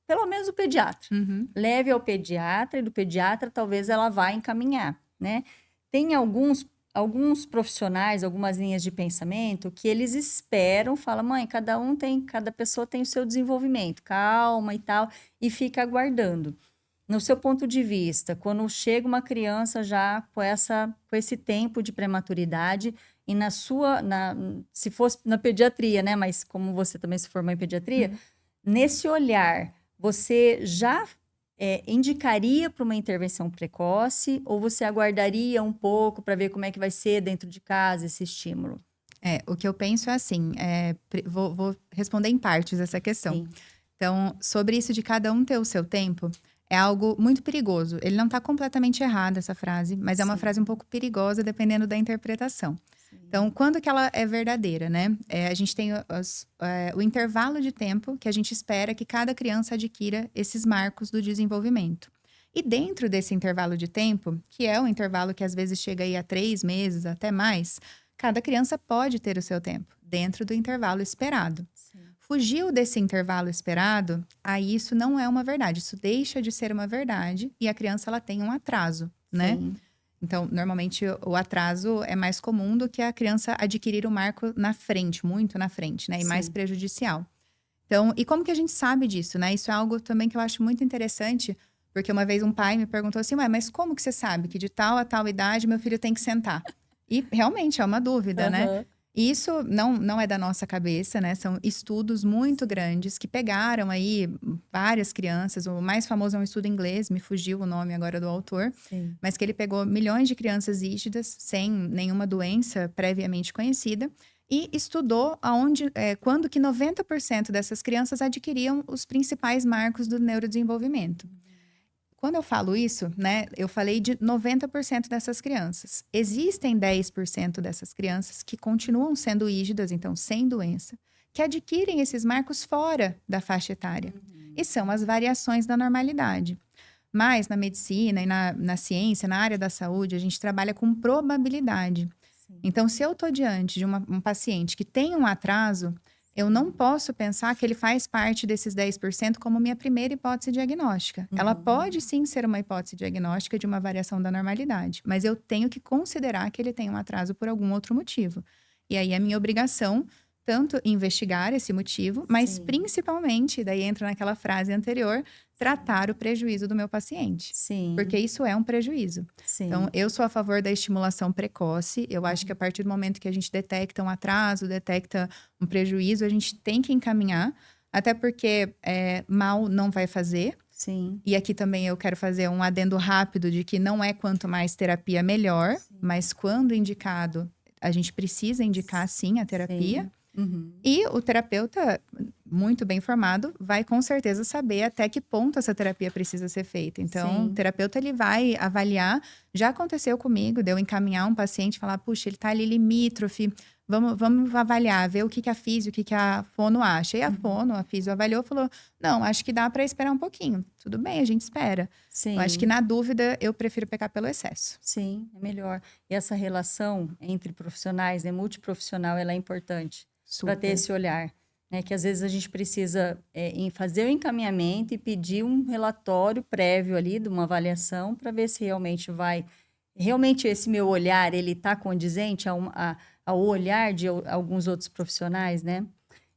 S1: pelo menos o pediatra.
S2: Uhum.
S1: Leve ao pediatra e do pediatra talvez ela vá encaminhar, né? Tem alguns profissionais, algumas linhas de pensamento que eles esperam, falam, mãe, cada pessoa tem o seu desenvolvimento, calma e tal, e fica aguardando. No seu ponto de vista, quando chega uma criança já com esse tempo de prematuridade e se fosse na pediatria, né? Mas como você também se formou em pediatria,
S2: Uhum.
S1: nesse olhar, você já indicaria para uma intervenção precoce ou você aguardaria um pouco para ver como é que vai ser dentro de casa esse estímulo?
S2: O que eu penso é assim, vou responder em partes essa questão.
S1: Sim,
S2: Então, sobre isso de cada um ter o seu tempo, é algo muito perigoso. Ele não está completamente errado, essa frase, mas é uma
S1: sim,
S2: frase um pouco perigosa, dependendo da interpretação.
S1: sim,
S2: Então, quando que ela é verdadeira, né? A gente tem o intervalo de tempo que a gente espera que cada criança adquira esses marcos do desenvolvimento. E dentro desse intervalo de tempo, que é um intervalo que às vezes chega aí a 3 meses, até mais, cada criança pode ter o seu tempo, dentro do intervalo esperado.
S1: sim,
S2: Fugiu desse intervalo esperado, aí isso não é uma verdade, isso deixa de ser uma verdade e a criança ela tem um atraso, né?
S1: sim,
S2: Então, normalmente o atraso é mais comum do que a criança adquirir o marco na frente, muito na frente, né? E mais
S1: sim.
S2: prejudicial. Então, e como que a gente sabe disso, né? Isso é algo também que eu acho muito interessante, porque uma vez um pai me perguntou assim, ué, mas como que você sabe que de tal a tal idade meu filho tem que sentar? E realmente é uma dúvida, né?
S1: Aham,
S2: E isso não é da nossa cabeça, né? São estudos muito grandes que pegaram aí várias crianças. O mais famoso é um estudo inglês, me fugiu o nome agora do autor,
S1: sim.
S2: mas que ele pegou milhões de crianças rígidas, sem nenhuma doença previamente conhecida, e estudou quando que 90% dessas crianças adquiriam os principais marcos do neurodesenvolvimento. Quando eu falo isso, né, eu falei de 90% dessas crianças. Existem 10% dessas crianças que continuam sendo rígidas, então sem doença, que adquirem esses marcos fora da faixa etária. E são as variações da normalidade. Mas na medicina e na ciência, na área da saúde, a gente trabalha com probabilidade.
S1: Sim.
S2: Então, se eu estou diante de um paciente que tem um atraso, eu não posso pensar que ele faz parte desses 10% como minha primeira hipótese diagnóstica. Ela
S1: Uhum.
S2: pode sim ser uma hipótese diagnóstica de uma variação da normalidade, mas eu tenho que considerar que ele tem um atraso por algum outro motivo. E aí é minha obrigação tanto investigar esse motivo, mas
S1: Sim,
S2: principalmente, daí entra naquela frase anterior, tratar o prejuízo do meu paciente. Porque
S1: sim,
S2: isso é um prejuízo. Então,
S1: sim.
S2: eu sou a favor da estimulação precoce. Eu acho que a
S1: Uhum.
S2: partir do momento que a gente detecta um atraso, detecta um prejuízo, a gente tem que encaminhar, até porque mal não vai fazer.
S1: Sim,
S2: E aqui também eu quero fazer um adendo rápido de que não é quanto mais terapia melhor,
S1: sim,
S2: mas quando indicado, a gente precisa indicar sim a terapia.
S1: sim. Uhum.
S2: E o terapeuta, muito bem formado, vai com certeza saber até que ponto essa terapia precisa ser feita. Então, o
S1: Sim,
S2: terapeuta ele vai avaliar. Já aconteceu comigo, de eu encaminhar um paciente e falar: puxa, ele está ali limítrofe, vamos avaliar, ver o que a fisio, o que a fono acha. E a
S1: uhum.
S2: fono, a fisio avaliou e falou: não, acho que dá para esperar um pouquinho. Tudo bem, a gente espera. Eu acho que
S1: Sim,
S2: na dúvida, eu prefiro pecar pelo excesso.
S1: sim, é melhor. E essa relação entre profissionais, né, multiprofissional, ela é importante para ter
S2: Super.
S1: esse olhar, né? Que às vezes a gente precisa em fazer o encaminhamento e pedir um relatório prévio ali de uma avaliação para ver se realmente esse meu olhar ele está condizente ao olhar de alguns outros profissionais, né?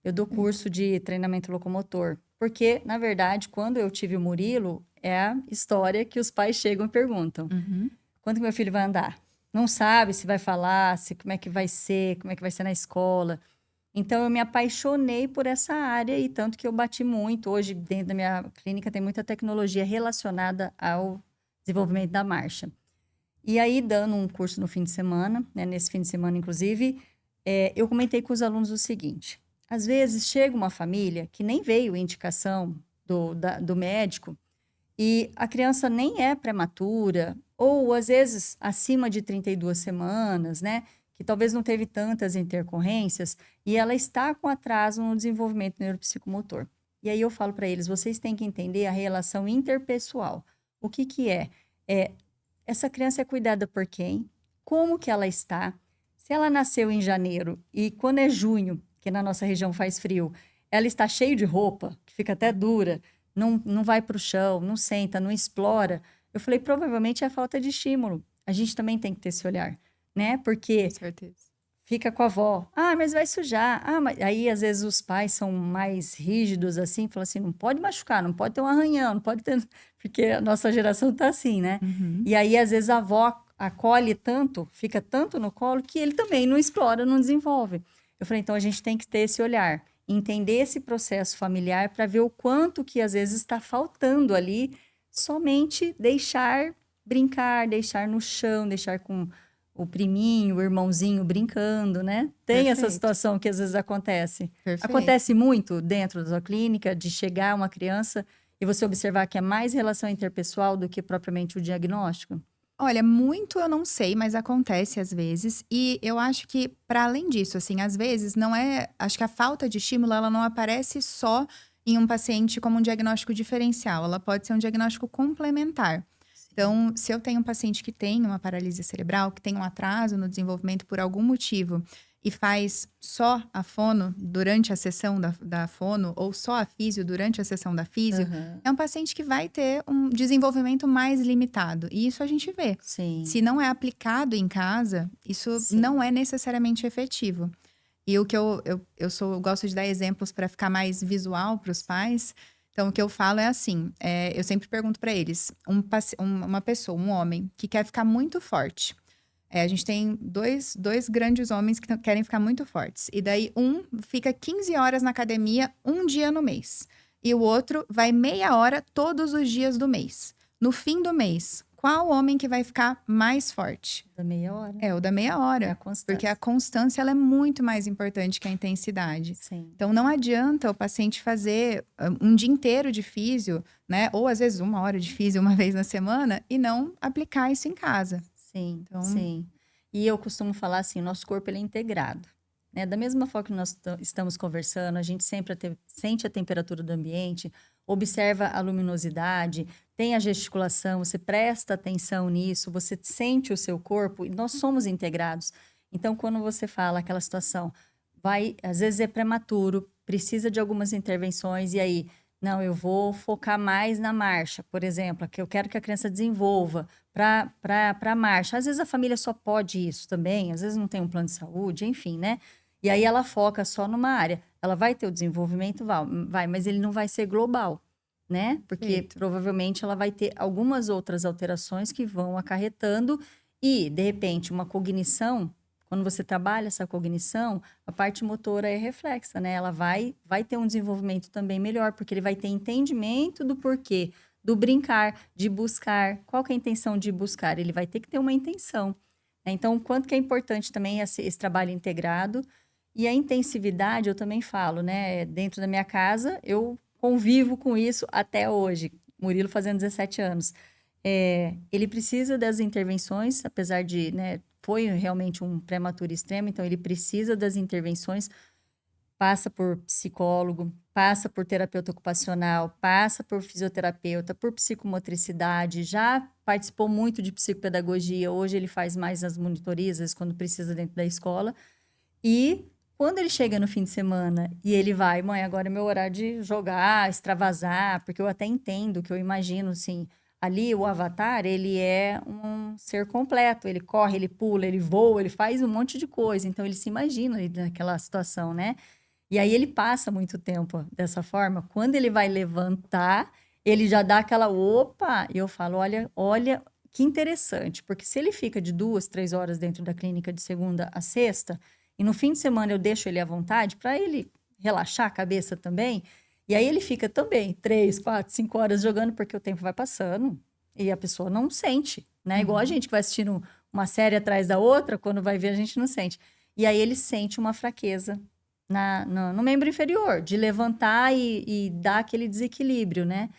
S1: Eu dou curso de treinamento locomotor, porque, na verdade, quando eu tive o Murilo, é a história que os pais chegam e perguntam:
S2: Uhum.
S1: quando que meu filho vai andar? Não sabe se vai falar, se como é que vai ser na escola. Então eu me apaixonei por essa área e tanto que eu bati muito. Hoje, dentro da minha clínica, tem muita tecnologia relacionada ao desenvolvimento da marcha. E aí, dando um curso no fim de semana, né, nesse fim de semana, inclusive, eu comentei com os alunos o seguinte: às vezes chega uma família que nem veio indicação do médico e a criança nem é prematura, Ou, às vezes, acima de 32 semanas, né? Que talvez não teve tantas intercorrências e ela está com atraso no desenvolvimento neuropsicomotor. E aí eu falo para eles, vocês têm que entender a relação interpessoal. O que que é? Essa criança é cuidada por quem? Como que ela está? Se ela nasceu em janeiro e quando é junho, que na nossa região faz frio, ela está cheia de roupa, que fica até dura, não vai para o chão, não senta, não explora. Eu falei, provavelmente é falta de estímulo. A gente também tem que ter esse olhar, né? Porque
S2: Com certeza.
S1: fica com a avó. Ah, mas vai sujar. Ah, mas... Aí, às vezes, os pais são mais rígidos, assim, falam assim, não pode machucar, não pode ter um arranhão, não pode ter... Porque a nossa geração tá assim, né?
S2: Uhum.
S1: E aí, às vezes, a avó acolhe tanto, fica tanto no colo, que ele também não explora, não desenvolve. Eu falei, então, a gente tem que ter esse olhar, entender esse processo familiar para ver o quanto que, às vezes, está faltando ali, somente deixar brincar, deixar no chão, deixar com o priminho, o irmãozinho brincando, né? Tem essa
S2: Perfeito.
S1: situação que às vezes acontece.
S2: Perfeito.
S1: Acontece muito dentro da sua clínica de chegar uma criança e você observar que é mais relação interpessoal do que propriamente o diagnóstico?
S2: Olha, muito eu não sei, mas acontece às vezes. E eu acho que, para além disso, assim, às vezes não é. Acho que a falta de estímulo, ela não aparece só em um paciente como um diagnóstico diferencial, ela pode ser um diagnóstico complementar. Então, se eu tenho um paciente que tem uma paralisia cerebral, que tem um atraso no desenvolvimento por algum motivo, e faz só a fono durante a sessão da fono, ou só a físio durante a sessão da físio,
S1: Aham.
S2: é um paciente que vai ter um desenvolvimento mais limitado. E isso a gente vê.
S1: Sim,
S2: Se não é aplicado em casa, isso
S1: sim.
S2: não é necessariamente efetivo. E o que eu gosto de dar exemplos para ficar mais visual para os pais. Então, o que eu falo é assim: eu sempre pergunto para eles, uma pessoa, um homem, que quer ficar muito forte. A gente tem dois grandes homens que querem ficar muito fortes. E daí, um fica 15 horas na academia, um dia no mês. E o outro vai meia hora todos os dias do mês. No fim do mês, qual homem que vai ficar mais forte?
S1: Da meia hora.
S2: É o da meia
S1: É a
S2: hora.
S1: constância.
S2: Porque a constância ela é muito mais importante que a intensidade.
S1: Sim,
S2: Então, não adianta o paciente fazer um dia inteiro de físio, né? Ou às vezes 1 hora de físio uma vez na semana e não aplicar isso em casa.
S1: sim,
S2: Então,
S1: sim. E eu costumo falar assim, o nosso corpo ele é integrado, né? Da mesma forma que nós estamos conversando, a gente sempre sente a temperatura do ambiente, observa a luminosidade, tem a gesticulação, você presta atenção nisso, você sente o seu corpo e nós somos integrados. Então, quando você fala aquela situação, às vezes é prematuro, precisa de algumas intervenções e aí, não, eu vou focar mais na marcha, por exemplo, que eu quero que a criança desenvolva para a marcha. Às vezes a família só pode isso também, às vezes não tem um plano de saúde, enfim, né? E aí ela foca só numa área. Ela vai ter o desenvolvimento, vai, mas ele não vai ser global, né? Porque
S2: Perfeito.
S1: provavelmente ela vai ter algumas outras alterações que vão acarretando e, de repente, uma cognição, quando você trabalha essa cognição, a parte motora é reflexa, né? Ela vai ter um desenvolvimento também melhor, porque ele vai ter entendimento do porquê, do brincar, de buscar. Qual que é a intenção de buscar? Ele vai ter que ter uma intenção, né? Então, o quanto que é importante também esse trabalho integrado. E a intensividade, eu também falo, né? Dentro da minha casa, eu convivo com isso até hoje. Murilo fazendo 17 anos. Ele precisa das intervenções, apesar de, né, foi realmente um prematuro extremo, então ele precisa das intervenções, passa por psicólogo, passa por terapeuta ocupacional, passa por fisioterapeuta, por psicomotricidade, já participou muito de psicopedagogia, hoje ele faz mais as monitorias quando precisa dentro da escola. E quando ele chega no fim de semana e ele vai, mãe, agora é meu horário de jogar, extravasar, porque eu até entendo, que eu imagino, assim, ali o Avatar, ele é um ser completo, ele corre, ele pula, ele voa, ele faz um monte de coisa, então ele se imagina ali naquela situação, né? E aí ele passa muito tempo dessa forma, quando ele vai levantar, ele já dá aquela opa, e eu falo, olha, que interessante, porque se ele fica de 2, 3 horas dentro da clínica de segunda a sexta, e no fim de semana eu deixo ele à vontade para ele relaxar a cabeça também. E aí ele fica também 3, 4, 5 horas jogando, porque o tempo vai passando e a pessoa não sente, né? Igual a gente que vai assistindo uma série atrás da outra, quando vai ver a gente não sente. E aí ele sente uma fraqueza no membro inferior, de levantar e dar aquele desequilíbrio, né?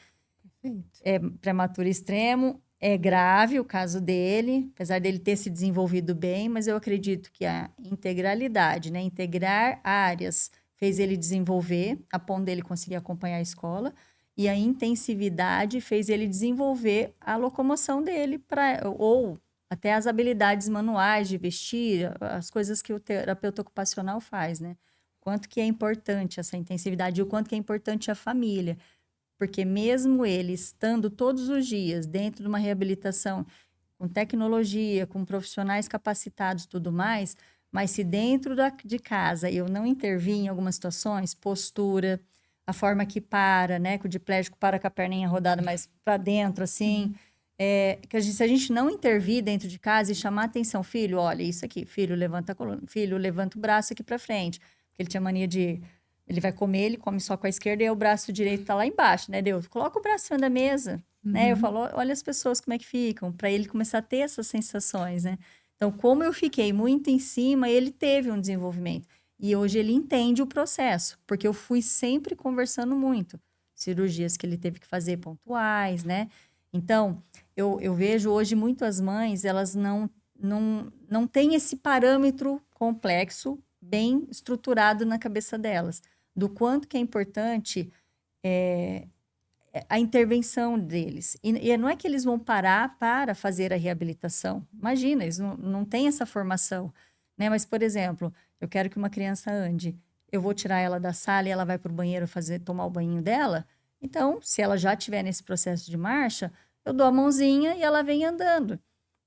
S2: Perfeito.
S1: É prematuro extremo, É grave o caso dele, apesar dele ter se desenvolvido bem, mas eu acredito que a integralidade, né, integrar áreas, fez ele desenvolver, a ponto dele conseguir acompanhar a escola, e a intensividade fez ele desenvolver a locomoção dele, ou até as habilidades manuais de vestir, as coisas que o terapeuta ocupacional faz, né? Quanto que é importante essa intensividade e o quanto que é importante a família. Porque mesmo ele estando todos os dias dentro de uma reabilitação com tecnologia, com profissionais capacitados e tudo mais, mas se dentro de casa eu não intervir em algumas situações, postura, a forma que para, né, que o diplégico para com a perninha rodada mais para dentro, assim, se a gente não intervir dentro de casa e chamar atenção, filho, olha isso aqui, filho, levanta a coluna, filho, levanta o braço aqui para frente, porque ele tinha mania de ele vai comer, ele come só com a esquerda e o braço direito tá lá embaixo, né? Deus, coloca o braço em cima da mesa, né? Eu falo, olha as pessoas como é que ficam, para ele começar a ter essas sensações, né? Então, como eu fiquei muito em cima, ele teve um desenvolvimento. E hoje ele entende o processo, porque eu fui sempre conversando muito. Cirurgias que ele teve que fazer pontuais, né? Então, eu vejo hoje muito as mães, elas não têm esse parâmetro complexo, bem estruturado na cabeça delas do quanto que é importante a intervenção deles. E não é que eles vão parar para fazer a reabilitação. Imagina, eles não têm essa formação. Né? Mas, por exemplo, eu quero que uma criança ande. Eu vou tirar ela da sala e ela vai para o banheiro tomar o banho dela. Então, se ela já estiver nesse processo de marcha, eu dou a mãozinha e ela vem andando.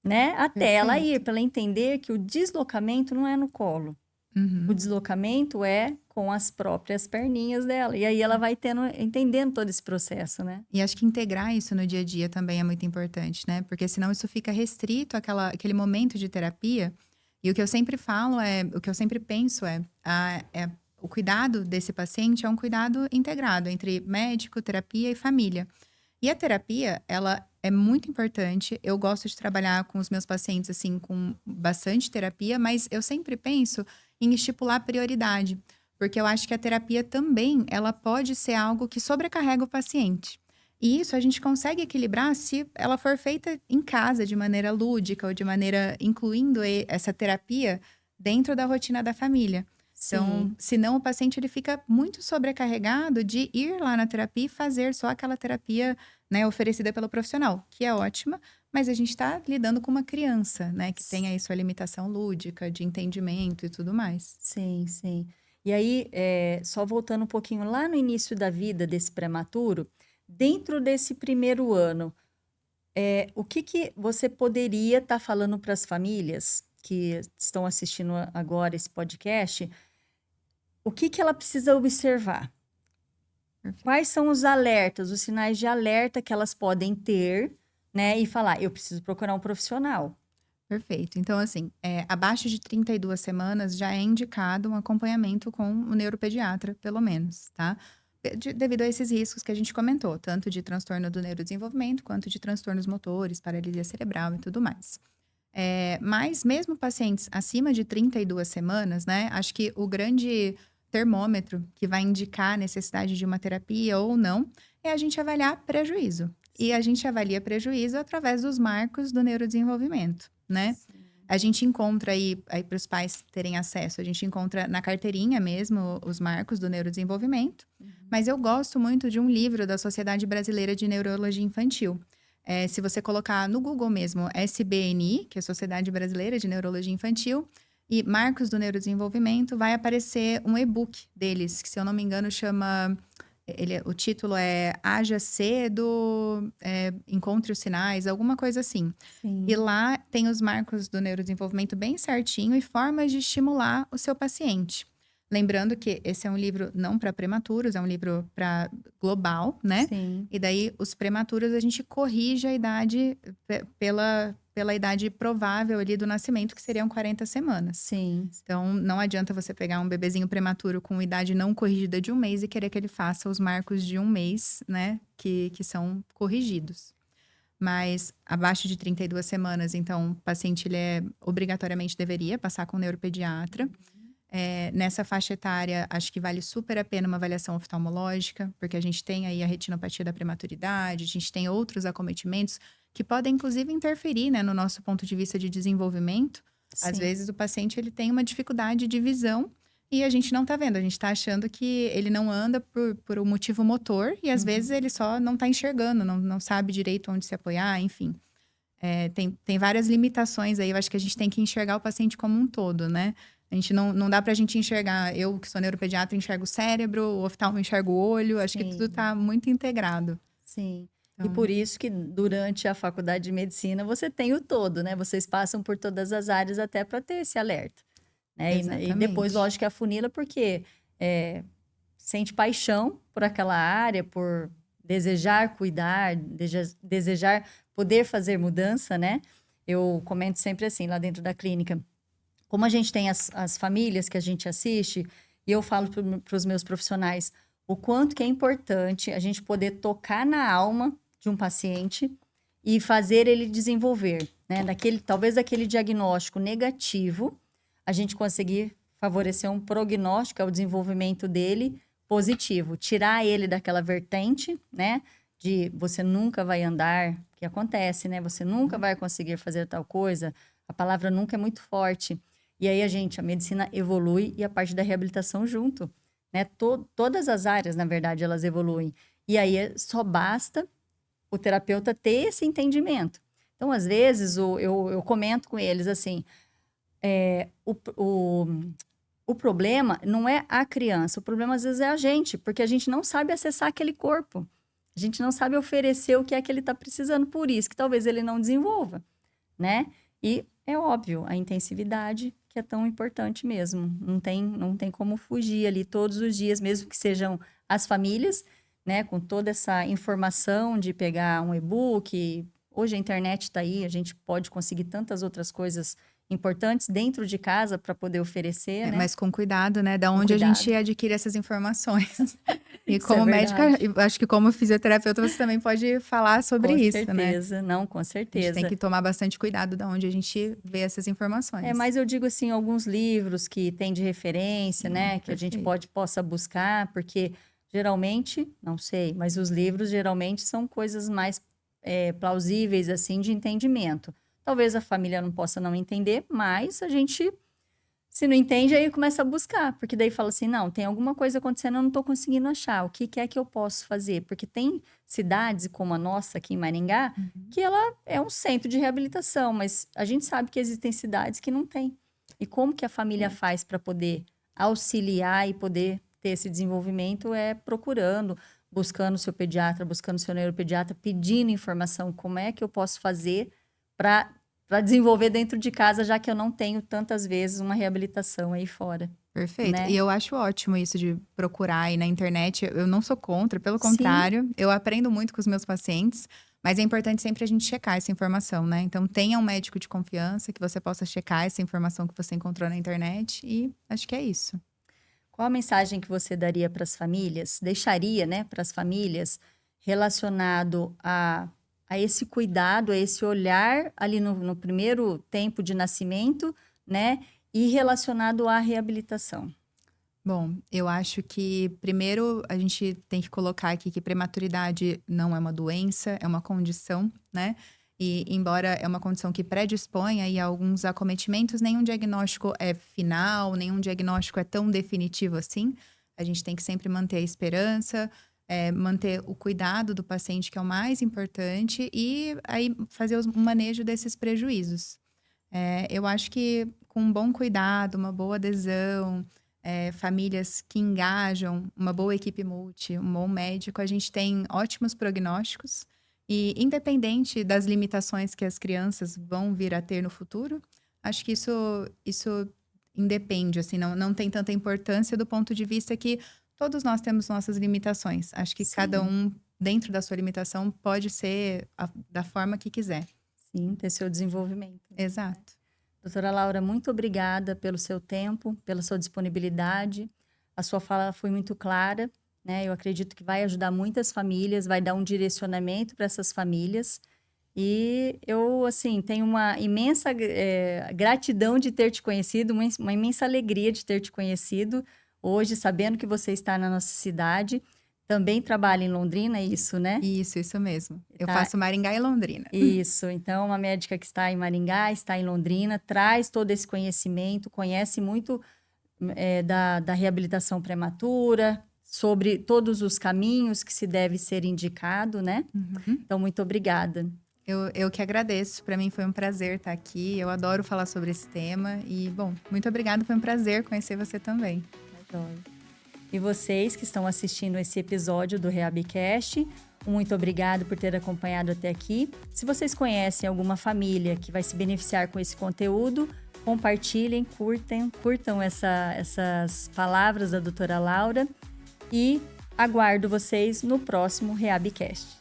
S1: Né? Até ela ir, para ela entender que o deslocamento não é no colo. O deslocamento é com as próprias perninhas dela. E aí ela vai entendendo todo esse processo, né?
S2: E acho que integrar isso no dia a dia também é muito importante, né? Porque senão isso fica restrito àquele momento de terapia. E o que eu sempre falo o que eu sempre penso o cuidado desse paciente é um cuidado integrado entre médico, terapia e família. E a terapia, ela é muito importante. Eu gosto de trabalhar com os meus pacientes, assim, com bastante terapia, mas eu sempre penso em estipular prioridade. Porque eu acho que a terapia também, ela pode ser algo que sobrecarrega o paciente. E isso a gente consegue equilibrar se ela for feita em casa, de maneira lúdica, ou de maneira incluindo essa terapia dentro da rotina da família. Então, senão o paciente ele fica muito sobrecarregado de ir lá na terapia e fazer só aquela terapia, né, oferecida pelo profissional, que é ótima, mas a gente está lidando com uma criança, né, que tem aí sua limitação lúdica, de entendimento e tudo mais.
S1: Sim, sim. E aí, só voltando um pouquinho lá no início da vida desse prematuro, dentro desse primeiro ano, o que você poderia estar falando para as famílias que estão assistindo agora esse podcast? O que ela precisa observar?
S2: Perfeito.
S1: Quais são os alertas, os sinais de alerta que elas podem ter, né? E falar, eu preciso procurar um profissional.
S2: Perfeito. Então, assim, abaixo de 32 semanas já é indicado um acompanhamento com o neuropediatra, pelo menos, tá? Devido a esses riscos que a gente comentou, tanto de transtorno do neurodesenvolvimento, quanto de transtornos motores, paralisia cerebral e tudo mais. Mas mesmo pacientes acima de 32 semanas, né? Acho que o grande termômetro que vai indicar a necessidade de uma terapia ou não é a gente avaliar prejuízo. E a gente avalia prejuízo através dos marcos do neurodesenvolvimento, né?
S1: Sim.
S2: A gente encontra aí para os pais terem acesso, a gente encontra na carteirinha mesmo os marcos do neurodesenvolvimento. Mas eu gosto muito de um livro da Sociedade Brasileira de Neurologia Infantil. Se você colocar no Google mesmo, SBNI, que é a Sociedade Brasileira de Neurologia Infantil, e Marcos do Neurodesenvolvimento, vai aparecer um e-book deles, que se eu não me engano chama... o título é Haja Cedo, Encontre os Sinais, alguma coisa assim.
S1: Sim.
S2: E lá tem os marcos do neurodesenvolvimento bem certinho e formas de estimular o seu paciente. Lembrando que esse é um livro não para prematuros, é um livro para global, né?
S1: Sim.
S2: E daí, os prematuros, a gente corrige a idade pela idade provável ali do nascimento, que seriam 40 semanas.
S1: Sim.
S2: Então, não adianta você pegar um bebezinho prematuro com idade não corrigida de 1 mês e querer que ele faça os marcos de 1 mês, né? Que são corrigidos. Mas abaixo de 32 semanas, então, o paciente, ele obrigatoriamente deveria passar com o neuropediatra. Nessa faixa etária, acho que vale super a pena uma avaliação oftalmológica, porque a gente tem aí a retinopatia da prematuridade, a gente tem outros acometimentos que podem, inclusive, interferir, né, no nosso ponto de vista de desenvolvimento. Às
S1: Sim.
S2: vezes, o paciente ele tem uma dificuldade de visão e a gente não tá vendo, a gente tá achando que ele não anda por um motivo motor e, às vezes,
S1: Uhum.
S2: ele só não tá enxergando, não sabe direito onde se apoiar, enfim. Tem várias limitações aí, eu acho que a gente tem que enxergar o paciente como um todo, né? A gente não dá pra gente enxergar, eu que sou neuropediatra enxergo o cérebro, o oftalmo enxerga o olho, acho que tudo
S1: Sim,
S2: tá muito integrado.
S1: sim. E
S2: Então,
S1: por isso que durante a faculdade de medicina você tem o todo, né? Vocês passam por todas as áreas até para ter esse alerta, né? E depois,
S2: exatamente.
S1: lógico, que afunila porque sente paixão por aquela área, por desejar cuidar, desejar poder fazer mudança, né? Eu comento sempre assim, lá dentro da clínica, como a gente tem as famílias que a gente assiste, e eu falo para os meus profissionais o quanto que é importante a gente poder tocar na alma de um paciente e fazer ele desenvolver, né? Talvez daquele diagnóstico negativo, a gente conseguir favorecer um prognóstico, que é o desenvolvimento dele positivo, tirar ele daquela vertente, né? De você nunca vai andar, que acontece, né? Você nunca vai conseguir fazer tal coisa. A palavra nunca é muito forte. E aí a medicina evolui e a parte da reabilitação junto, né? Todas as áreas, na verdade, elas evoluem. E aí só basta o terapeuta ter esse entendimento. Então, às vezes, eu comento com eles assim, é, o, o, o problema não é a criança, o problema às vezes é a gente, porque a gente não sabe acessar aquele corpo. A gente não sabe oferecer o que é que ele está precisando, por isso que talvez ele não desenvolva, né? E é óbvio, a intensividade que é tão importante mesmo. Não tem como fugir ali todos os dias, mesmo que sejam as famílias, né? Com toda essa informação de pegar um e-book. Hoje a internet está aí, a gente pode conseguir tantas outras coisas importantes dentro de casa para poder oferecer, né?
S2: Mas com cuidado, né, da
S1: Com
S2: onde a gente
S1: cuidado.
S2: adquire essas informações. E
S1: Isso é
S2: como médica,
S1: verdade.
S2: eu acho que como fisioterapeuta você também pode falar sobre
S1: Com
S2: isso, né.
S1: certeza, não, com
S2: A gente tem
S1: certeza.
S2: que tomar bastante cuidado da onde a gente vê essas informações.
S1: Mas eu digo assim, alguns livros que tem de referência, né, que a gente
S2: Perfeito.
S1: possa buscar, porque geralmente, não sei, mas os livros geralmente são coisas mais plausíveis, assim, de entendimento. Talvez a família não possa não entender, mas a gente, se não entende, aí começa a buscar, porque daí fala assim, não, tem alguma coisa acontecendo, eu não estou conseguindo achar, o que que é que eu posso fazer? Porque tem cidades como a nossa aqui em Maringá,
S2: Uhum.
S1: que ela é um centro de reabilitação, mas a gente sabe que existem cidades que não tem. E como que a família
S2: É,
S1: faz para poder auxiliar e poder ter esse desenvolvimento é procurando, buscando o seu pediatra, buscando o seu neuropediatra, pedindo informação, como é que eu posso fazer para desenvolver dentro de casa, já que eu não tenho tantas vezes uma reabilitação aí fora,
S2: perfeito. E
S1: né?
S2: eu acho ótimo isso de procurar aí na internet, eu não sou contra, pelo
S1: Sim,
S2: contrário, eu aprendo muito com os meus pacientes, mas é importante sempre a gente checar essa informação, né. Então tenha um médico de confiança que você possa checar essa informação que você encontrou na internet e acho que é isso.
S1: qual a mensagem que você daria para as famílias, deixaria, né, para as famílias, relacionado a esse cuidado, a esse olhar ali no primeiro tempo de nascimento, né, e relacionado à reabilitação?
S2: Bom, eu acho que primeiro a gente tem que colocar aqui que prematuridade não é uma doença, é uma condição, né? E embora é uma condição que predispõe aí a alguns acometimentos, nenhum diagnóstico é final, nenhum diagnóstico é tão definitivo assim. A gente tem que sempre manter a esperança, manter o cuidado do paciente, que é o mais importante, e aí fazer o manejo desses prejuízos. Eu acho que com um bom cuidado, uma boa adesão, famílias que engajam, uma boa equipe multi, um bom médico, a gente tem ótimos prognósticos. E independente das limitações que as crianças vão vir a ter no futuro, acho que isso independe, assim, não tem tanta importância do ponto de vista que todos nós temos nossas limitações. Acho que cada
S1: Sim,
S2: um, dentro da sua limitação, pode ser da forma que quiser.
S1: sim, ter seu desenvolvimento.
S2: Exato.
S1: Doutora Laura, muito obrigada pelo seu tempo, pela sua disponibilidade. A sua fala foi muito clara, né? Eu acredito que vai ajudar muitas famílias, vai dar um direcionamento para essas famílias. E eu, assim, tenho uma imensa gratidão de ter te conhecido, uma imensa alegria de ter te conhecido hoje, sabendo que você está na nossa cidade. Também trabalha em Londrina, é isso, né?
S2: Isso mesmo. Eu
S1: Tá.
S2: faço Maringá e Londrina.
S1: Isso, então uma médica que está em Maringá, está em Londrina, traz todo esse conhecimento, conhece muito da reabilitação prematura, sobre todos os caminhos que se deve ser indicado, né?
S2: Uhum.
S1: Então, muito obrigada.
S2: Eu que agradeço. Para mim foi um prazer estar aqui. Eu adoro falar sobre esse tema. E, bom, muito obrigada. Foi um prazer conhecer você também.
S1: E vocês que estão assistindo esse episódio do Rehabcast, muito obrigado por ter acompanhado até aqui. Se vocês conhecem alguma família que vai se beneficiar com esse conteúdo, compartilhem, curtam essas palavras da doutora Laura e aguardo vocês no próximo Rehabcast.